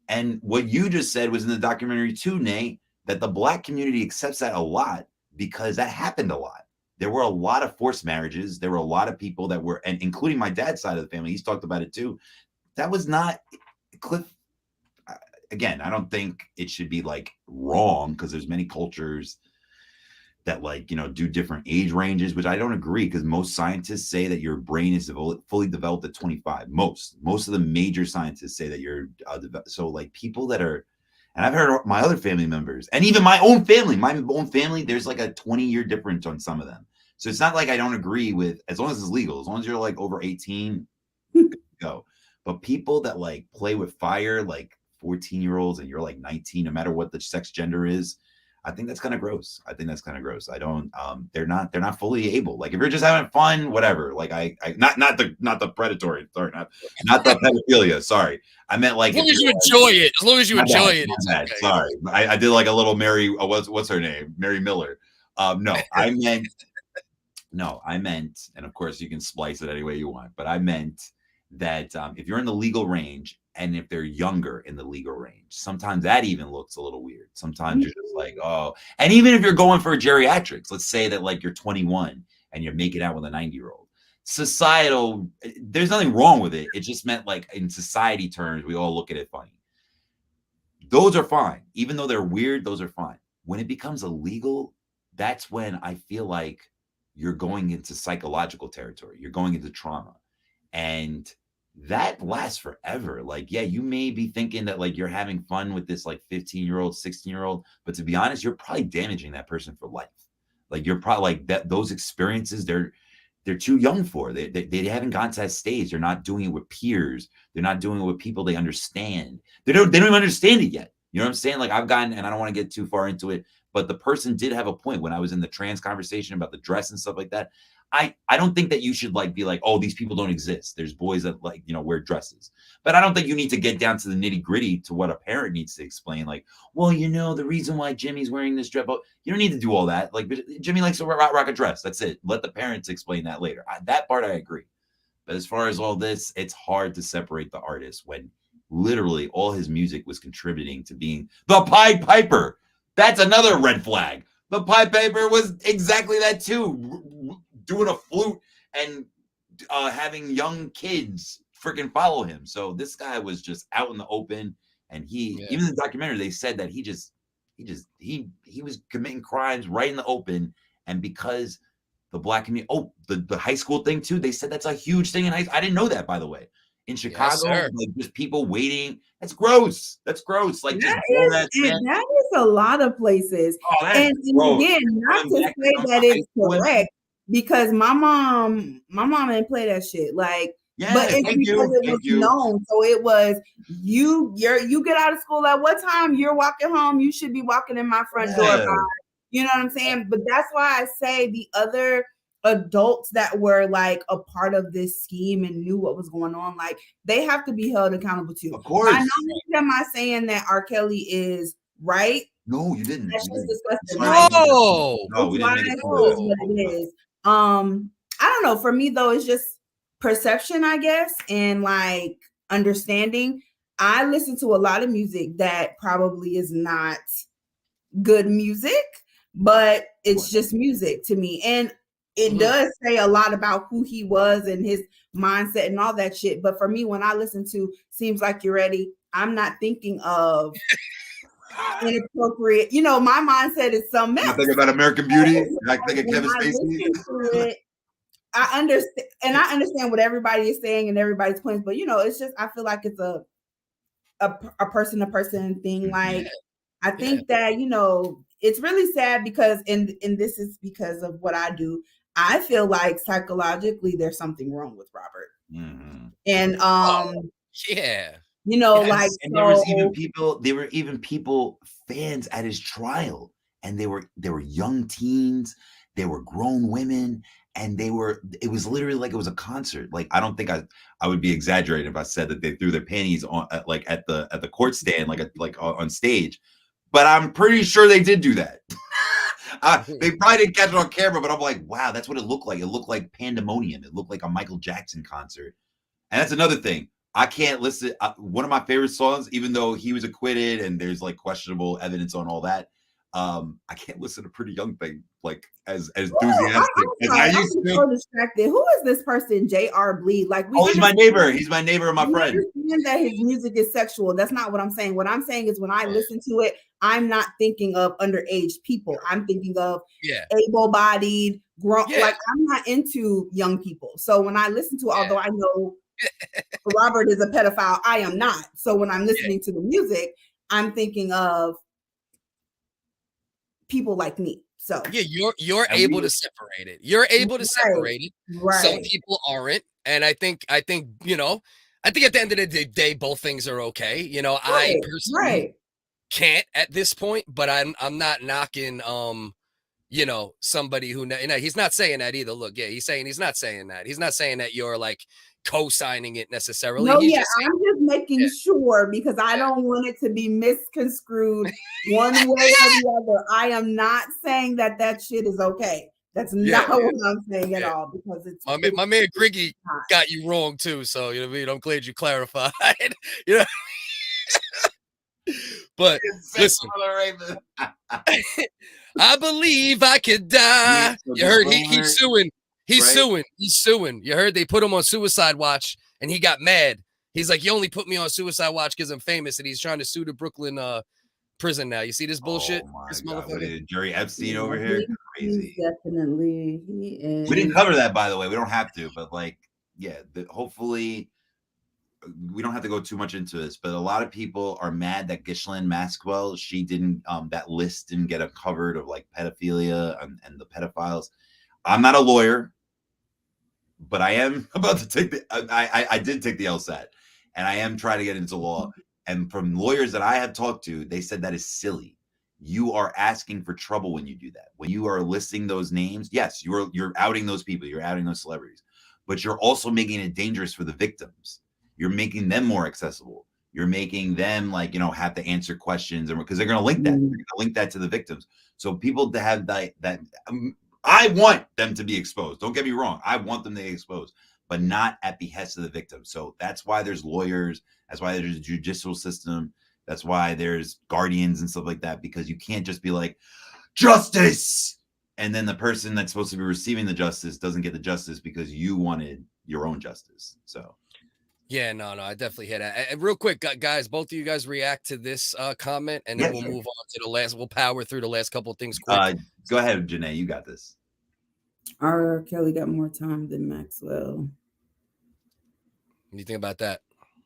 And what you just said was in the documentary too, Nate, that the Black community accepts that a lot because that happened a lot. There were a lot of forced marriages. There were a lot of people that were, and including my dad's side of the family, he's talked about it too. That was not Cliff. Again, I don't think it should be like wrong because there's many cultures that like, do different age ranges, which I don't agree because most scientists say that your brain is fully developed at 25. Most of the major scientists say that you're so like people that are, and I've heard my other family members and even my own family, there's like a 20-year difference on some of them. So it's not like I don't agree with, as long as it's legal, as long as you're like over 18, go. But people that like play with fire, like 14-year-olds and you're like 19, no matter what the sex gender is, I think that's kind of gross. I I don't, they're not fully able. Like if you're just having fun, whatever. Like I not the predatory, sorry, not the pedophilia. Sorry. I meant like, as long as you enjoy it. As long as you enjoy it. It's okay. Sorry. I did like a little Mary, what's her name? Mary Miller. No, I meant, and of course you can splice it any way you want, but I meant that if you're in the legal range and if they're younger in the legal range, sometimes that even looks a little weird. Sometimes you're just like, oh, and even if you're going for geriatrics, let's say that like you're 21 and you're making out with a 90-year-old, societal, there's nothing wrong with it. It just meant like in society terms, we all look at it funny. Those are fine. Even though they're weird, those are fine. When it becomes illegal, that's when I feel like you're going into psychological territory. You're going into trauma. And that lasts forever. Like, yeah, you may be thinking that like you're having fun with this like 15-year-old, 16-year-old, but to be honest, you're probably damaging that person for life. Like you're probably like that, those experiences, they're too young for. They haven't gotten to that stage. They're not doing it with peers. They're not doing it with people they understand. They don't even understand it yet. You know what I'm saying? Like I've gotten, and I don't want to get too far into it, but the person did have a point when I was in the trans conversation about the dress and stuff like that. I don't think that you should like be like, oh, these people don't exist. There's boys that like, you know, wear dresses. But I don't think you need to get down to the nitty gritty to what a parent needs to explain. Like, well, you know, the reason why Jimmy's wearing this dress, you don't need to do all that. Like Jimmy likes to rock a dress. That's it. Let the parents explain that later. That part I agree. But as far as all this, it's hard to separate the artist when literally all his music was contributing to being the Pied Piper. That's another red flag. The Pied Piper was exactly that too. Doing a flute and having young kids freaking follow him. So this guy was just out in the open, and even in the documentary they said that he was committing crimes right in the open, and because the black community, the high school thing too, they said that's a huge thing in high school. I didn't know that, by the way. In Chicago, like just people waiting. That's gross. That's gross. Like that is a lot of places. Oh, and again, not to say that it's correct, because my mom didn't play that shit. Like, but it's because it was known. So it was you get out of school at what time? You're walking home. You should be walking in my front door. You know what I'm saying? But that's why I say the other adults that were like a part of this scheme and knew what was going on, like they have to be held accountable too. Of course. I know, am I saying that R.Kelly is right? No, you didn't. That's just disgusting. No, we didn't make it what it is. I don't know. For me though, it's just perception, I guess, and like understanding. I listen to a lot of music that probably is not good music, but it's just music to me. And it does say a lot about who he was and his mindset and all that shit. But for me, when I listen to Seems Like You're Ready, I'm not thinking of inappropriate. You know, my mindset is something else. You think about American Beauty? I think of Kevin Spacey. I understand, and I understand what everybody is saying and everybody's points. But you know, it's just I feel like it's a person to person thing. Like I think that, you know, it's really sad because and this is because of what I do. I feel like psychologically there's something wrong with Robert. Mm-hmm. And you know, like and there were even people fans at his trial, and they were young teens, they were grown women, and it was literally like it was a concert. Like I don't think I would be exaggerating if I said that they threw their panties on like at the court stand, like on stage, but I'm pretty sure they did do that. They probably didn't catch it on camera, but I'm like, wow, that's what it looked like. It looked like pandemonium. It looked like a Michael Jackson concert. And that's another thing. I can't listen. One of my favorite songs, even though he was acquitted and there's like questionable evidence on all that, I can't listen to Pretty Young Thing like as enthusiastic as I used to. So distracted. Who is this person? J.R. Bleed. Like he's my neighbor. He's my neighbor and my friend. Understand that his music is sexual. That's not what I'm saying. What I'm saying is when I listen to it, I'm not thinking of underage people. I'm thinking of able-bodied, grown. Like I'm not into young people. So when I listen to, although I know Robert is a pedophile, I am not. So when I'm listening to the music, I'm thinking of people like me. So you're able to separate it. You're able to separate it. Right. Some people aren't, and I think you know, I think at the end of the day, both things are okay. You know, I personally can't at this point, but I'm not knocking you know, somebody who, you know, he's not saying that either. Look, he's saying he's not saying that. He's not saying that you're like co-signing it necessarily. No, he's I'm just making sure because I don't want it to be misconstrued one way or the other. I am not saying that shit is okay. That's not what I'm saying at all, because it's my man Griggy got you wrong too. So you know what I mean. I'm glad you clarified. You know. But listen, I believe I could die. You heard he's suing. He's suing. You heard they put him on suicide watch and he got mad. He's like, you only put me on suicide watch because I'm famous, and he's trying to sue the Brooklyn prison now. You see this bullshit? This motherfucker. Jerry Epstein over here. Crazy. Definitely. He is. We didn't cover that, by the way. We don't have to, but like, hopefully we don't have to go too much into this, but a lot of people are mad that Ghislaine Maxwell, she didn't, that list didn't get covered of like pedophilia and the pedophiles. I'm not a lawyer, but I am about to take the. I did take the LSAT, and I am trying to get into law. And from lawyers that I have talked to, they said that is silly. You are asking for trouble when you do that. When you are listing those names, yes, you're outing those people, you're outing those celebrities, but you're also making it dangerous for the victims. You're making them more accessible. You're making them have to answer questions, and because they're going to link that, they're going to link that to the victims. So people to have that. I want them to be exposed. Don't get me wrong. I want them to be exposed, but not at behest of the victim. So that's why there's lawyers. That's why there's a judicial system. That's why there's guardians and stuff like that, because you can't just be like, justice. And then the person that's supposed to be receiving the justice doesn't get the justice because you wanted your own justice. So. Yeah, no, I definitely hit that. And real quick, guys, both of you guys react to this comment, and then we'll move on to the last. We'll power through the last couple of things quick. Go ahead, Janae. You got this. R.Kelly got more time than Maxwell. What do you think about that?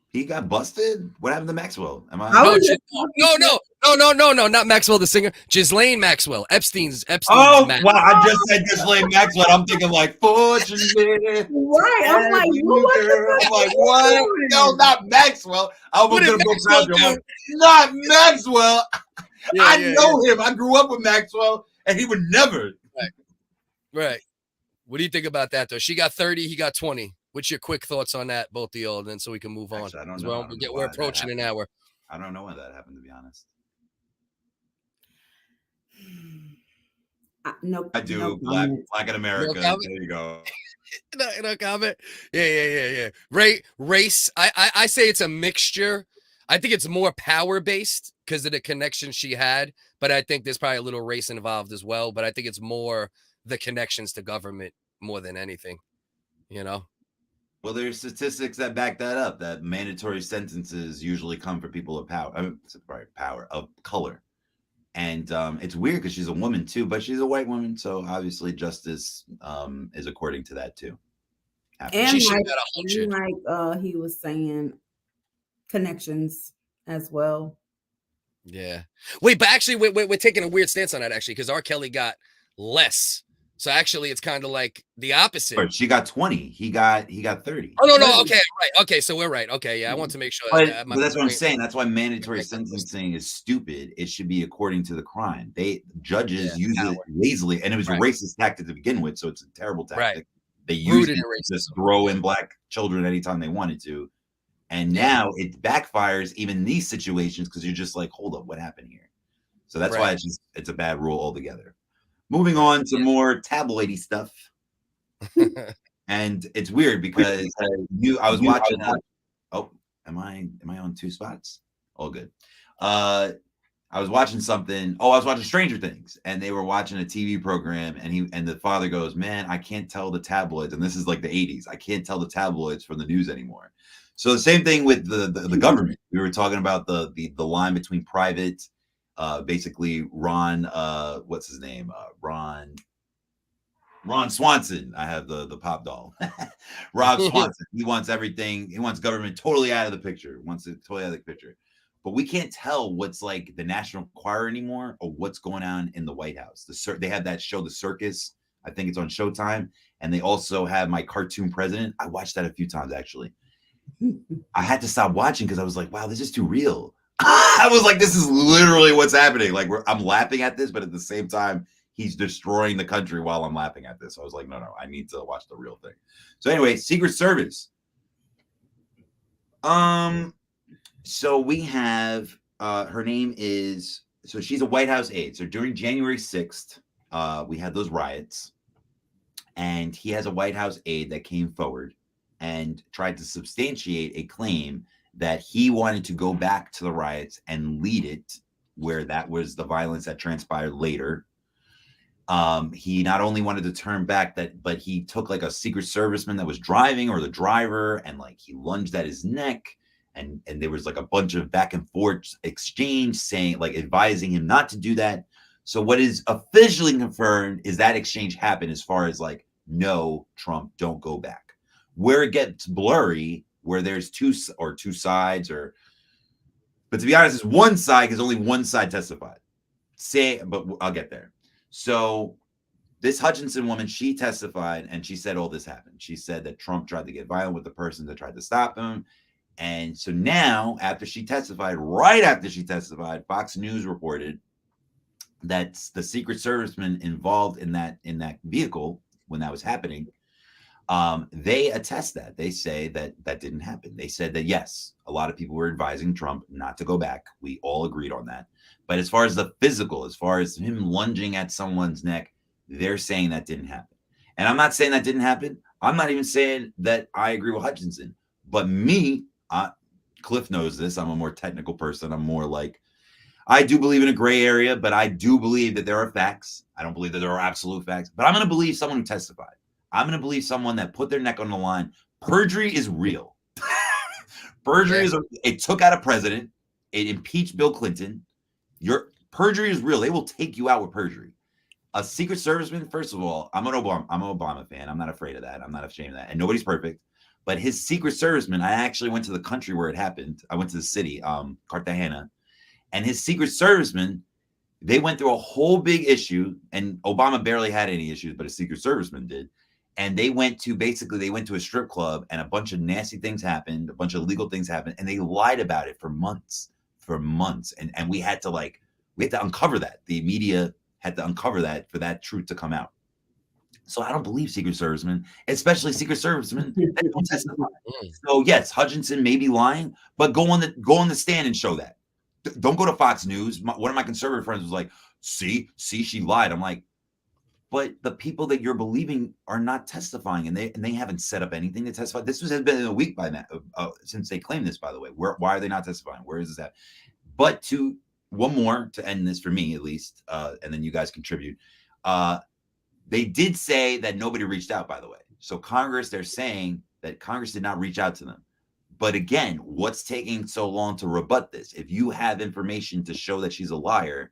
He got busted? What happened to Maxwell? No, not Maxwell the singer. Ghislaine Maxwell. Epstein's Oh, Maxwell. wow. I just said Ghislaine Maxwell. I'm thinking like, fortunate. Right. I'm like, what? No, not Maxwell. I was going to go proud of him. Not Maxwell. Yeah, I know him. I grew up with Maxwell, and he would never. Right. What do you think about that, though? She got 30. He got 20. What's your quick thoughts on that, both of y'all, and then so we can move on? Actually, I don't know. We're approaching an hour. I don't know when that happened, to be honest. No, I do. Black in America. No there you go. No comment. Yeah. Race. I say it's a mixture. I think it's more power based because of the connection she had, but I think there's probably a little race involved as well. But I think it's more the connections to government more than anything. Well, there's statistics that back that up, that mandatory sentences usually come for people of power, power of color. And it's weird because she's a woman too, but she's a white woman. So obviously justice is according to that too. And he was saying connections as well. Yeah. Wait, but actually we're taking a weird stance on that actually, because R.Kelly got less. So actually, it's kind of like the opposite. She got 20. He got 30. Oh, no. Okay, right. Okay, so we're right. Okay, yeah, I want to make sure. But that's what I'm saying. That's why mandatory sentencing is stupid. It should be according to the crime. Judges use it lazily, and it was a racist tactic to begin with, so it's a terrible tactic. Right. They used it to just throw in black children anytime they wanted to. And now it backfires even in these situations because you're just like, hold up, what happened here? So that's why it's a bad rule altogether. Moving on to more tabloidy stuff. And it's weird because I was watching. Am I on two spots? All good. I was watching something. I was watching Stranger Things, and they were watching a TV program, and the father goes, "Man, I can't tell the tabloids." And this is like the 80s. I can't tell the tabloids from the news anymore. So the same thing with the government. We were talking about the line between private. Basically Ron, what's his name? Ron Swanson. I have the pop doll. Rob Swanson. He wants everything. He wants government totally out of the picture. Wants it totally out of the picture. But we can't tell what's like the National Enquirer anymore or what's going on in the White House. They have that show, The Circus. I think it's on Showtime. And they also have My Cartoon President. I watched that a few times, actually. I had to stop watching because I was like, wow, this is too real. I was like, this is literally what's happening. Like, I'm laughing at this, but at the same time, he's destroying the country while I'm laughing at this. So I was like, no, I need to watch the real thing. So anyway, Secret Service. So we have her name is, so she's a White House aide. So during January 6th, we had those riots, and he has a White House aide that came forward and tried to substantiate a claim that he wanted to go back to the riots and lead it, where that was the violence that transpired later. He not only wanted to turn back but he took like a Secret Serviceman that was driving, or the driver, and like he lunged at his neck, and there was like a bunch of back and forth exchange saying, like, advising him not to do that. So what is officially confirmed is that exchange happened, as far as like, no, Trump, don't go back. Where it gets blurry, where there's two sides, but to be honest, it's one side because only one side testified. But I'll get there. So this Hutchinson woman, she testified and she said all this happened. She said that Trump tried to get violent with the person that tried to stop him. And so now, after she testified, right after she testified, Fox News reported that the Secret Servicemen involved in that vehicle when that was happening, they attest that. They say that that didn't happen. They said that, yes, a lot of people were advising Trump not to go back. We all agreed on that. But as far as the physical, as far as him lunging at someone's neck, they're saying that didn't happen. And I'm not saying that didn't happen. I'm not even saying that I agree with Hutchinson. But me, Cliff knows this. I'm a more technical person. I'm more like, I do believe in a gray area, but I do believe that there are facts. I don't believe that there are absolute facts. But I'm going to believe someone who testified. I'm going to believe someone that put their neck on the line. Perjury is real. Perjury it took out a president. It impeached Bill Clinton. Your perjury is real. They will take you out with perjury. A Secret Serviceman, first of all, I'm an Obama fan. I'm not afraid of that. I'm not ashamed of that. And nobody's perfect. But his Secret Serviceman, I actually went to the country where it happened. I went to the city, Cartagena. And his Secret Serviceman, they went through a whole big issue. And Obama barely had any issues, but his Secret Serviceman did. And they went to a strip club and a bunch of nasty things happened. A bunch of illegal things happened. And they lied about it for months. And we had to uncover that. The media had to uncover that for that truth to come out. So I don't believe Secret Servicemen, especially Secret Servicemen that don't testify. So yes, Hutchinson may be lying, but go on the stand and show that. Don't go to Fox News. One of my conservative friends was like, see, she lied. I'm like, but the people that you're believing are not testifying, and they haven't set up anything to testify. This has been a week by now since they claimed this. By the way, why are they not testifying? Where is this at? But one more to end this for me at least, and then you guys contribute. They did say that nobody reached out. By the way, so Congress, they're saying that Congress did not reach out to them. But again, what's taking so long to rebut this? If you have information to show that she's a liar,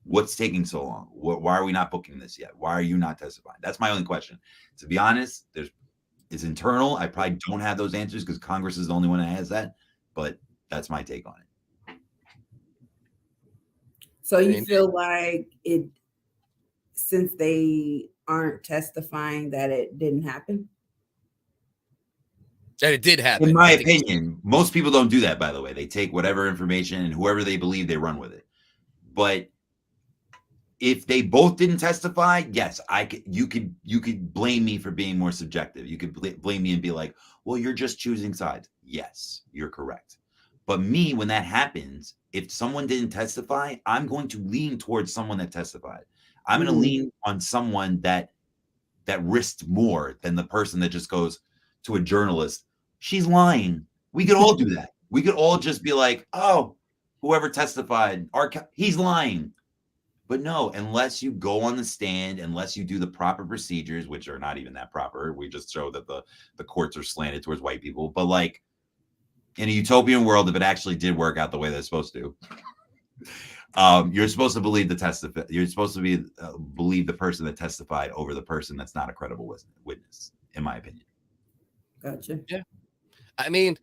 what's taking so long? Why are we not booking this yet? Why are you not testifying? That's my only question. To be honest, it's internal. I probably don't have those answers because Congress is the only one that has that. But that's my take on it. So you feel like since they aren't testifying, that it didn't happen? That it did happen. In my opinion, most people don't do that, by the way. They take whatever information and whoever they believe, they run with it. But if they both didn't testify, yes, you could blame me for being more subjective. You could blame me and be like, well, you're just choosing sides. Yes, you're correct. But me, when that happens, if someone didn't testify, I'm going to lean towards someone that testified. I'm going to lean on someone that risked more than the person that just goes to a journalist. She's lying. We could all do that. We could all just be like, oh, whoever testified, he's lying. But no, unless you go on the stand, unless you do the proper procedures, which are not even that proper, we just show that the courts are slanted towards white people. But like in a utopian world, if it actually did work out the way they're supposed to, you're supposed to believe you're supposed to believe the person that testified over the person that's not a credible witness, in my opinion. Gotcha. Yeah, I mean,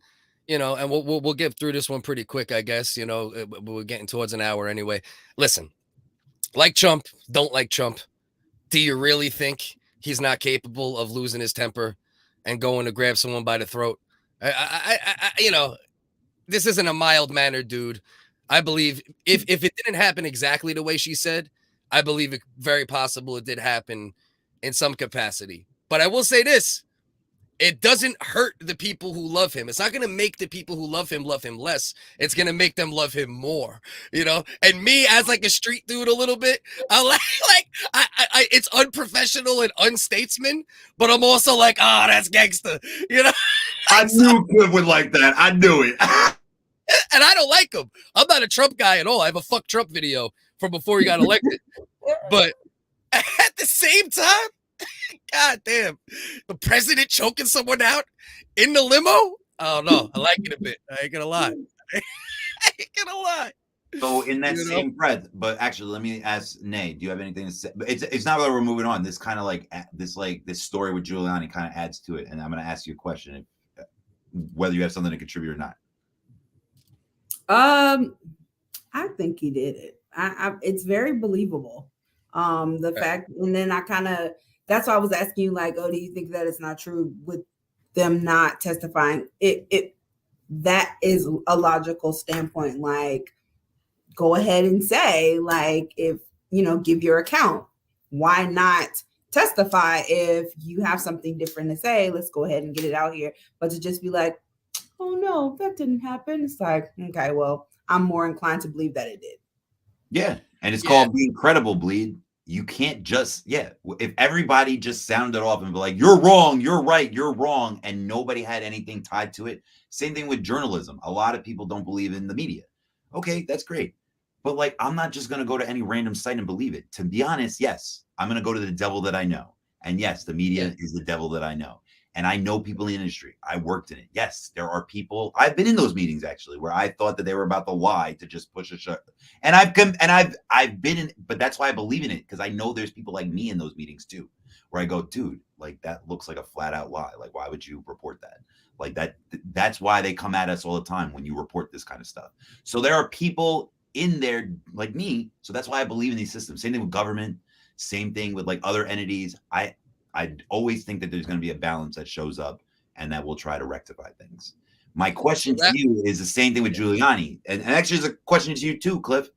and we'll get through this one pretty quick, I guess. We're getting towards an hour anyway. Listen, like Trump, don't like Trump. Do you really think he's not capable of losing his temper and going to grab someone by the throat? This isn't a mild-mannered dude. I believe if it didn't happen exactly the way she said, I believe it very possible it did happen in some capacity. But I will say this. It doesn't hurt the people who love him. It's not going to make the people who love him less. It's going to make them love him more, And me as like a street dude a little bit, I it's unprofessional and unstatesman, but I'm also like, oh, that's gangster, I knew Cliff would like that. I knew it. And I don't like him. I'm not a Trump guy at all. I have a fuck Trump video from before he got elected. But at the same time, God damn, the president choking someone out in the limo? Oh no, I like it a bit. I ain't gonna lie. So in that same breath, but actually, let me ask Nay, do you have anything to say? It's not that we're moving on. This kind of this story with Giuliani kind of adds to it, and I'm gonna ask you a question, whether you have something to contribute or not. I think he did it. It's very believable. The fact, and then that's why I was asking you, like, oh, do you think that it's not true with them not testifying? That is a logical standpoint. Like, go ahead and say, like, if give your account. Why not testify if you have something different to say? Let's go ahead and get it out here. But to just be like, oh no, that didn't happen. It's like, okay, well, I'm more inclined to believe that it did. Yeah. And it's called being credible, Bleed. You can't just, if everybody just sounded off and be like, you're wrong, you're right, you're wrong, and nobody had anything tied to it. Same thing with journalism. A lot of people don't believe in the media. Okay, that's great. But like, I'm not just going to go to any random site and believe it. To be honest, yes, I'm going to go to the devil that I know. And yes, the media is the devil that I know. And I know people in the industry. I worked in it. Yes, there are people. I've been in those meetings actually where I thought that they were about to lie to just push a show. And I've been in, but that's why I believe in it, because I know there's people like me in those meetings too, where I go, dude, like that looks like a flat out lie. Like, why would you report that? Like that's why they come at us all the time when you report this kind of stuff. So there are people in there like me. So that's why I believe in these systems. Same thing with government. Same thing with like other entities. I always think that there's going to be a balance that shows up and that will try to rectify things. My question to you is the same thing with Giuliani. And actually, it's a question to you too, Cliff.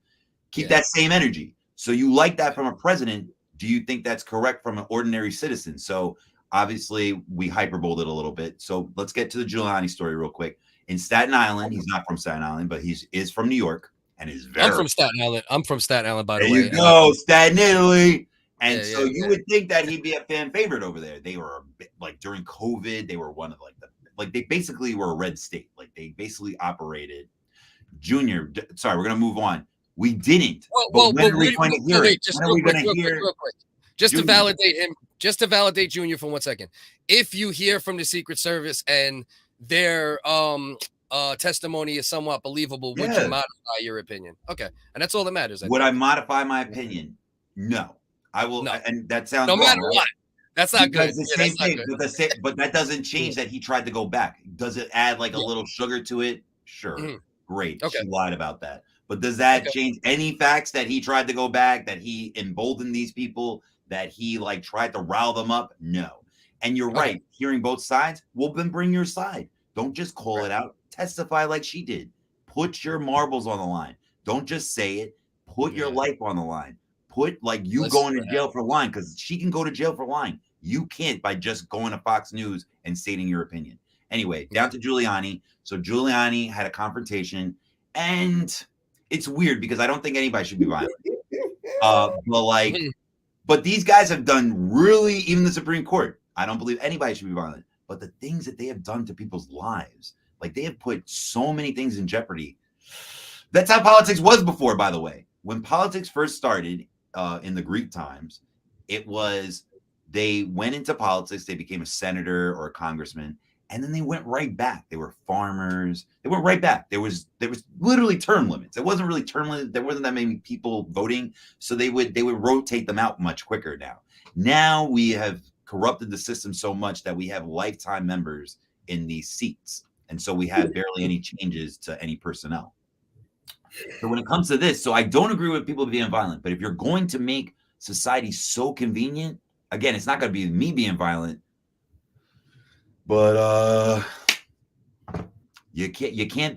Keep that same energy. So you like that from a president. Do you think that's correct from an ordinary citizen? So obviously, we hyperboled it a little bit. So let's get to the Giuliani story real quick. In Staten Island, he's not from Staten Island, but he is from New York and is very. I'm from Staten Island, by the way. There you go, Staten Italy. And so you would think that he'd be a fan favorite over there. They were like during COVID, they were one of they basically were a red state. Like they basically operated. Junior, sorry, we're gonna move on. We didn't. When are we going to hear it? When are we going to hear? Just to validate him, just to validate Junior for 1 second. If you hear from the Secret Service and their testimony is somewhat believable, would you modify your opinion? Okay, and that's all that matters. Would I modify my opinion? No. I will, and that sounds no matter wrong, what. That's not good. The same thing, but that doesn't change that he tried to go back. Does it add like a little sugar to it? Sure, great. Okay. She lied about that. But does that change any facts that he tried to go back? That he emboldened these people? That he like tried to rile them up? No. And you're right. Hearing both sides, well, then bring your side. Don't just call it out. Testify like she did. Put your marbles on the line. Don't just say it. Put your life on the line. Put like you going to jail for lying, because she can go to jail for lying. You can't by just going to Fox News and stating your opinion. Anyway, down to Giuliani. So Giuliani had a confrontation, and it's weird because I don't think anybody should be violent. But these guys have done really, even the Supreme Court, I don't believe anybody should be violent. But the things that they have done to people's lives, like they have put so many things in jeopardy. That's how politics was before, by the way. When politics first started, in the Greek times, it was they went into politics, they became a senator or a congressman, and then they went right back. They were farmers. They went right back. There was literally term limits. It wasn't really term limits. There wasn't that many people voting, so they would rotate them out much quicker now. Now we have corrupted the system so much that we have lifetime members in these seats, and so we have barely any changes to any personnel. So when it comes to this, so I don't agree with people being violent, but if you're going to make society so convenient, again, it's not going to be me being violent, but you can't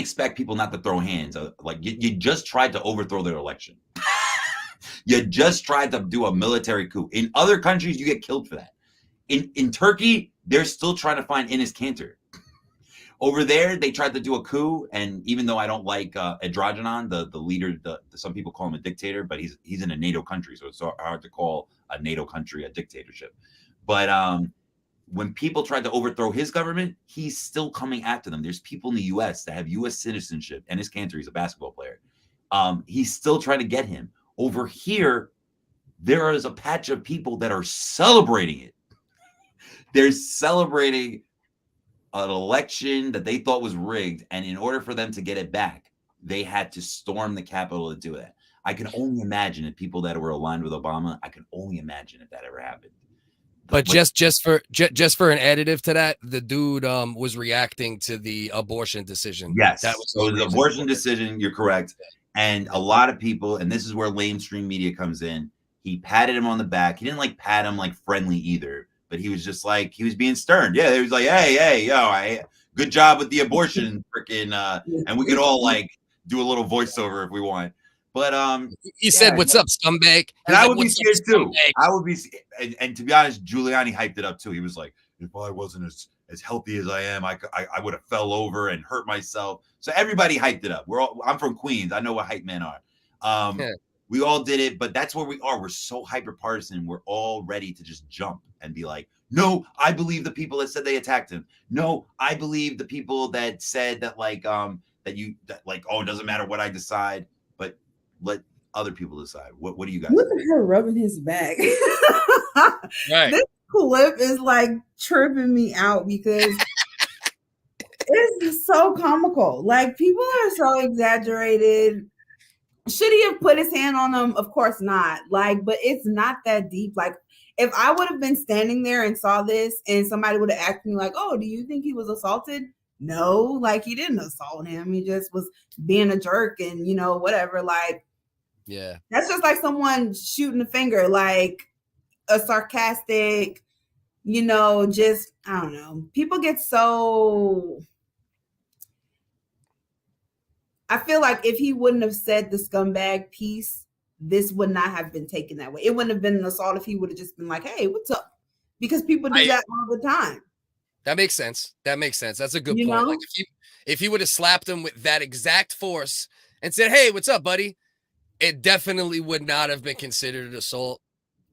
expect people not to throw hands. Like you just tried to overthrow their election. You just tried to do a military coup. In other countries, you get killed for that. In Turkey, they're still trying to find Enes Kanter. Over there, they tried to do a coup, and even though I don't like Androgenon, the leader, some people call him a dictator, but he's in a NATO country, so it's so hard to call a NATO country a dictatorship. But when people tried to overthrow his government, he's still coming after them. There's people in the U.S. that have U.S. citizenship, and Enes Kanter, he's a basketball player. He's still trying to get him. Over here, there is a patch of people that are celebrating it. They're celebrating an election that they thought was rigged, and in order for them to get it back, they had to storm the Capitol to do that. I can only imagine if people that were aligned with Obama, I can only imagine if that ever happened. But just for an additive to that, the dude was reacting to the abortion decision. Yes, that was so the abortion decision. You're correct, and a lot of people, and this is where mainstream media comes in. He patted him on the back. He didn't like pat him like friendly either, but he was just like, he was being stern. Yeah, he was like, hey, yo, good job with the abortion, freaking, and we could all like do a little voiceover if we want. But he said, "What's up, scumbag?" And I would be "What's up, scared too. scumbag?" I would be, and to be honest, Giuliani hyped it up too. He was like, if I wasn't as healthy as I am, I would have fell over and hurt myself. So everybody hyped it up. I'm from Queens. I know what hype men are. We all did it, but that's where we are. We're so hyper partisan. We're all ready to just jump and be like, no, I believe the people that said they attacked him. No, I believe the people that said that like oh, it doesn't matter what I decide, but let other people decide. What do you guys look at her rubbing his back? Right. This clip is like tripping me out because it's so comical. Like, people are so exaggerated. Should he have put his hand on them? Of course not. Like, but it's not that deep. Like, if I would have been standing there and saw this and somebody would have asked me like, oh, do you think he was assaulted? No, like, he didn't assault him. He just was being a jerk and, you know, whatever. Like, yeah, that's just like someone shooting a finger, like a sarcastic, you know, just, I don't know. People get so, I feel like if he wouldn't have said the scumbag piece, this would not have been taken that way. It wouldn't have been an assault if he would have just been like, hey, what's up? Because people do that all the time. That makes sense. That's a good You point. know? Like, if he would have slapped him with that exact force and said, hey, what's up, buddy? It definitely would not have been considered an assault.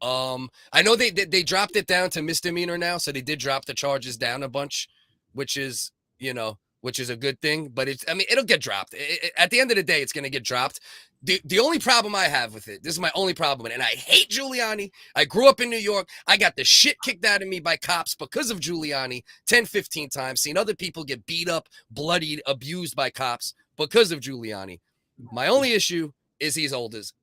I know they dropped it down to misdemeanor now, so they did drop the charges down a bunch, which is a good thing. But it'll get dropped. At the end of the day, it's going to get dropped. The only problem I have with it, this is my only problem, and I hate Giuliani. I grew up in New York. I got the shit kicked out of me by cops because of Giuliani 10, 15 times. Seen other people get beat up, bloodied, abused by cops because of Giuliani. My only issue is he's old as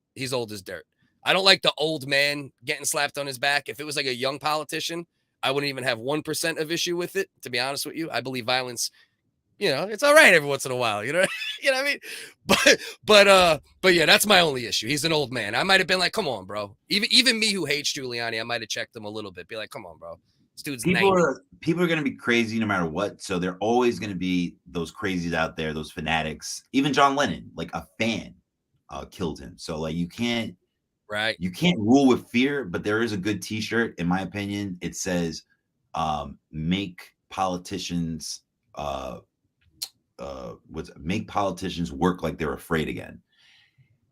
dirt. I don't like the old man getting slapped on his back. If it was like a young politician, I wouldn't even have 1% of issue with it, to be honest with you. I believe violence, it's all right every once in a while, you know what I mean? But yeah, that's my only issue. He's an old man. I might have been like, come on, bro. Even me who hates Giuliani, I might have checked him a little bit. Be like, come on, bro. This dude's people 90. are going to be crazy no matter what. So there are always going to be those crazies out there, those fanatics. Even John Lennon, like a fan, killed him. So like you can't rule with fear. But there is a good T-shirt, in my opinion. It says, "Make politicians make politicians work like they're afraid again."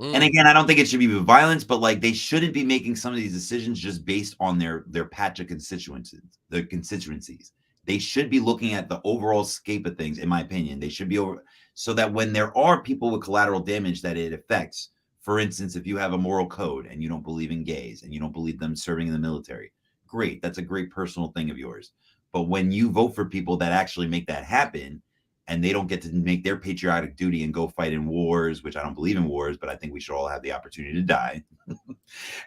And again, I don't think it should be violence, but like they shouldn't be making some of these decisions just based on their patch of constituencies. They should be looking at the overall scape of things, in my opinion. They should be so that when there are people with collateral damage that it affects, for instance, if you have a moral code and you don't believe in gays and you don't believe them serving in the military, great. That's a great personal thing of yours. But when you vote for people that actually make that happen, and they don't get to make their patriotic duty and go fight in wars, which I don't believe in wars, but I think we should all have the opportunity to die.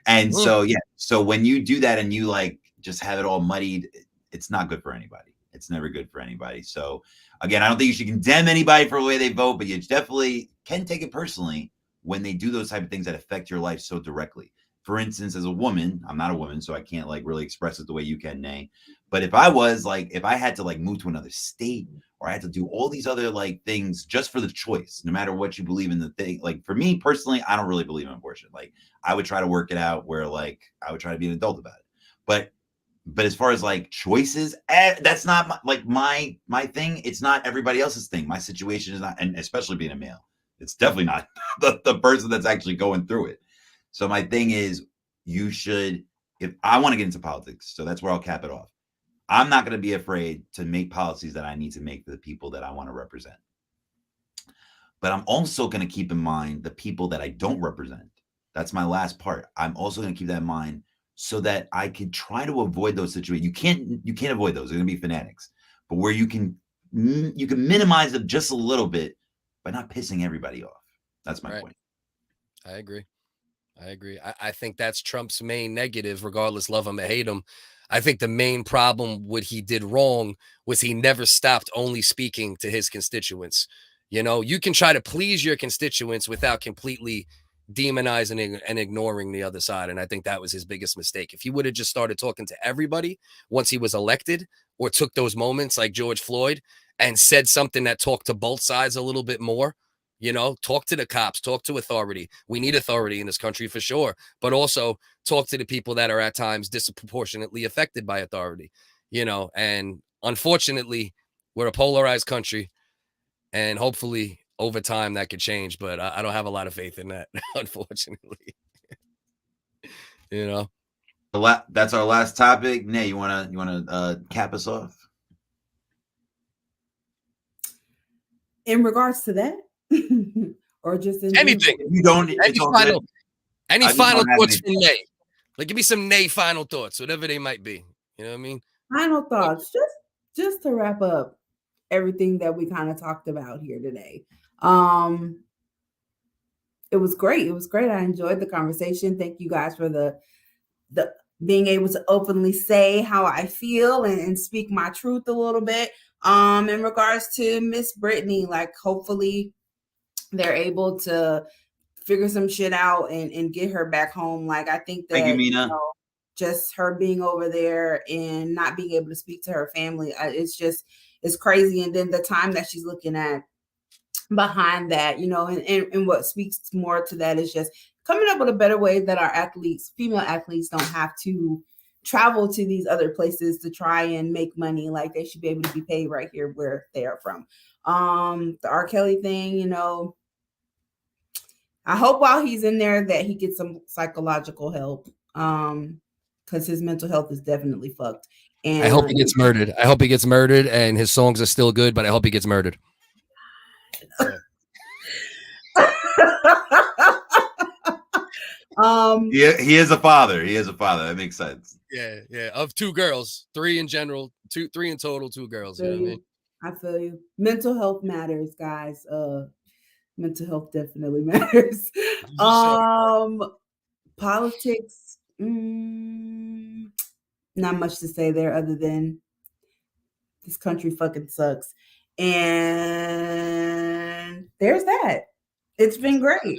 And so when you do that and you like just have it all muddied, it's not good for anybody. It's never good for anybody. So again, I don't think you should condemn anybody for the way they vote, but you definitely can take it personally when they do those type of things that affect your life so directly. For instance, as a woman, I'm not a woman, so I can't like really express it the way you can, Nay. But if I had to like move to another state, or I had to do all these other like things just for the choice, no matter what you believe in the thing. Like for me personally, I don't really believe in abortion. Like I would try to work it out where like I would try to be an adult about it. But as far as like choices, that's not my thing. It's not everybody else's thing. My situation is not, and especially being a male, it's definitely not the person that's actually going through it. So my thing is, you should, if I want to get into politics, so that's where I'll cap it off. I'm not going to be afraid to make policies that I need to make for the people that I want to represent. But I'm also going to keep in mind the people that I don't represent. That's my last part. I'm also going to keep that in mind so that I can try to avoid those situations. You can't avoid those. They're going to be fanatics. But where you can minimize them just a little bit by not pissing everybody off. That's my point. I agree. I think that's Trump's main negative, regardless, love him or hate him. I think the main problem, what he did wrong, was he never stopped only speaking to his constituents. You can try to please your constituents without completely, demonizing and ignoring the other side. And I think that was his biggest mistake. If he would have just started talking to everybody once he was elected, or took those moments like George Floyd and said something that talked to both sides a little bit more, talk to the cops, talk to authority. We need authority in this country for sure, but also talk to the people that are at times disproportionately affected by authority, and unfortunately we're a polarized country, and hopefully over time that could change, but I don't have a lot of faith in that, unfortunately. That's our last topic. Nay, you wanna cap us off? In regards to that, or just in anything? You don't. Any final thoughts from Nay? Like, give me some Nay final thoughts, whatever they might be. You know what I mean? Final thoughts, just to wrap up everything that we kind of talked about here today. It was great. It was great. I enjoyed the conversation. Thank you guys for the being able to openly say how I feel and speak my truth a little bit. In regards to Miss Brittney, like, hopefully they're able to figure some shit out and get her back home. Like, I think that, thank you, Mina. Just her being over there and not being able to speak to her family, it's crazy. And then the time that she's looking at behind that, and what speaks more to that is just coming up with a better way that our athletes, female athletes, don't have to travel to these other places to try and make money. Like, they should be able to be paid right here where they are from. The R.Kelly thing, I hope while he's in there that he gets some psychological help, because his mental health is definitely fucked. And I hope he gets murdered. I hope he gets murdered, and his songs are still good, but I hope he gets murdered. Yeah, he is a father. That makes sense. Yeah. Of 2 girls, 3 in general, 3 in total, 2 girls. You know what I mean? I feel you. Mental health matters, guys. Mental health definitely matters. Politics, not much to say there other than this country fucking sucks. And there's that. It's been great.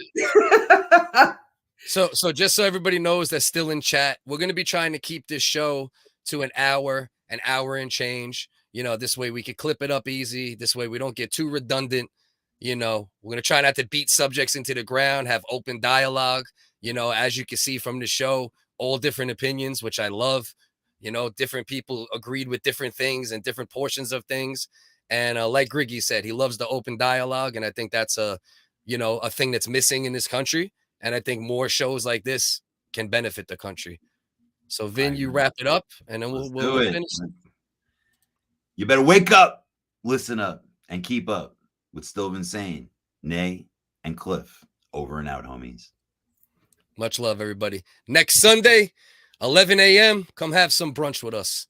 So just so everybody knows that's still in chat, we're going to be trying to keep this show to an hour and change. This way we can clip it up easy. This way we don't get too redundant. We're going to try not to beat subjects into the ground, have open dialogue. As you can see from the show, all different opinions, which I love. Different people agreed with different things and different portions of things. And like Griggy said, he loves the open dialogue. And I think that's a thing that's missing in this country. And I think more shows like this can benefit the country. So Vin, you wrap it up, and then we'll finish. You better wake up, listen up, and keep up with Still Insane, Nay, and Cliff. Over and out, homies. Much love, everybody. Next Sunday, 11 a.m., come have some brunch with us.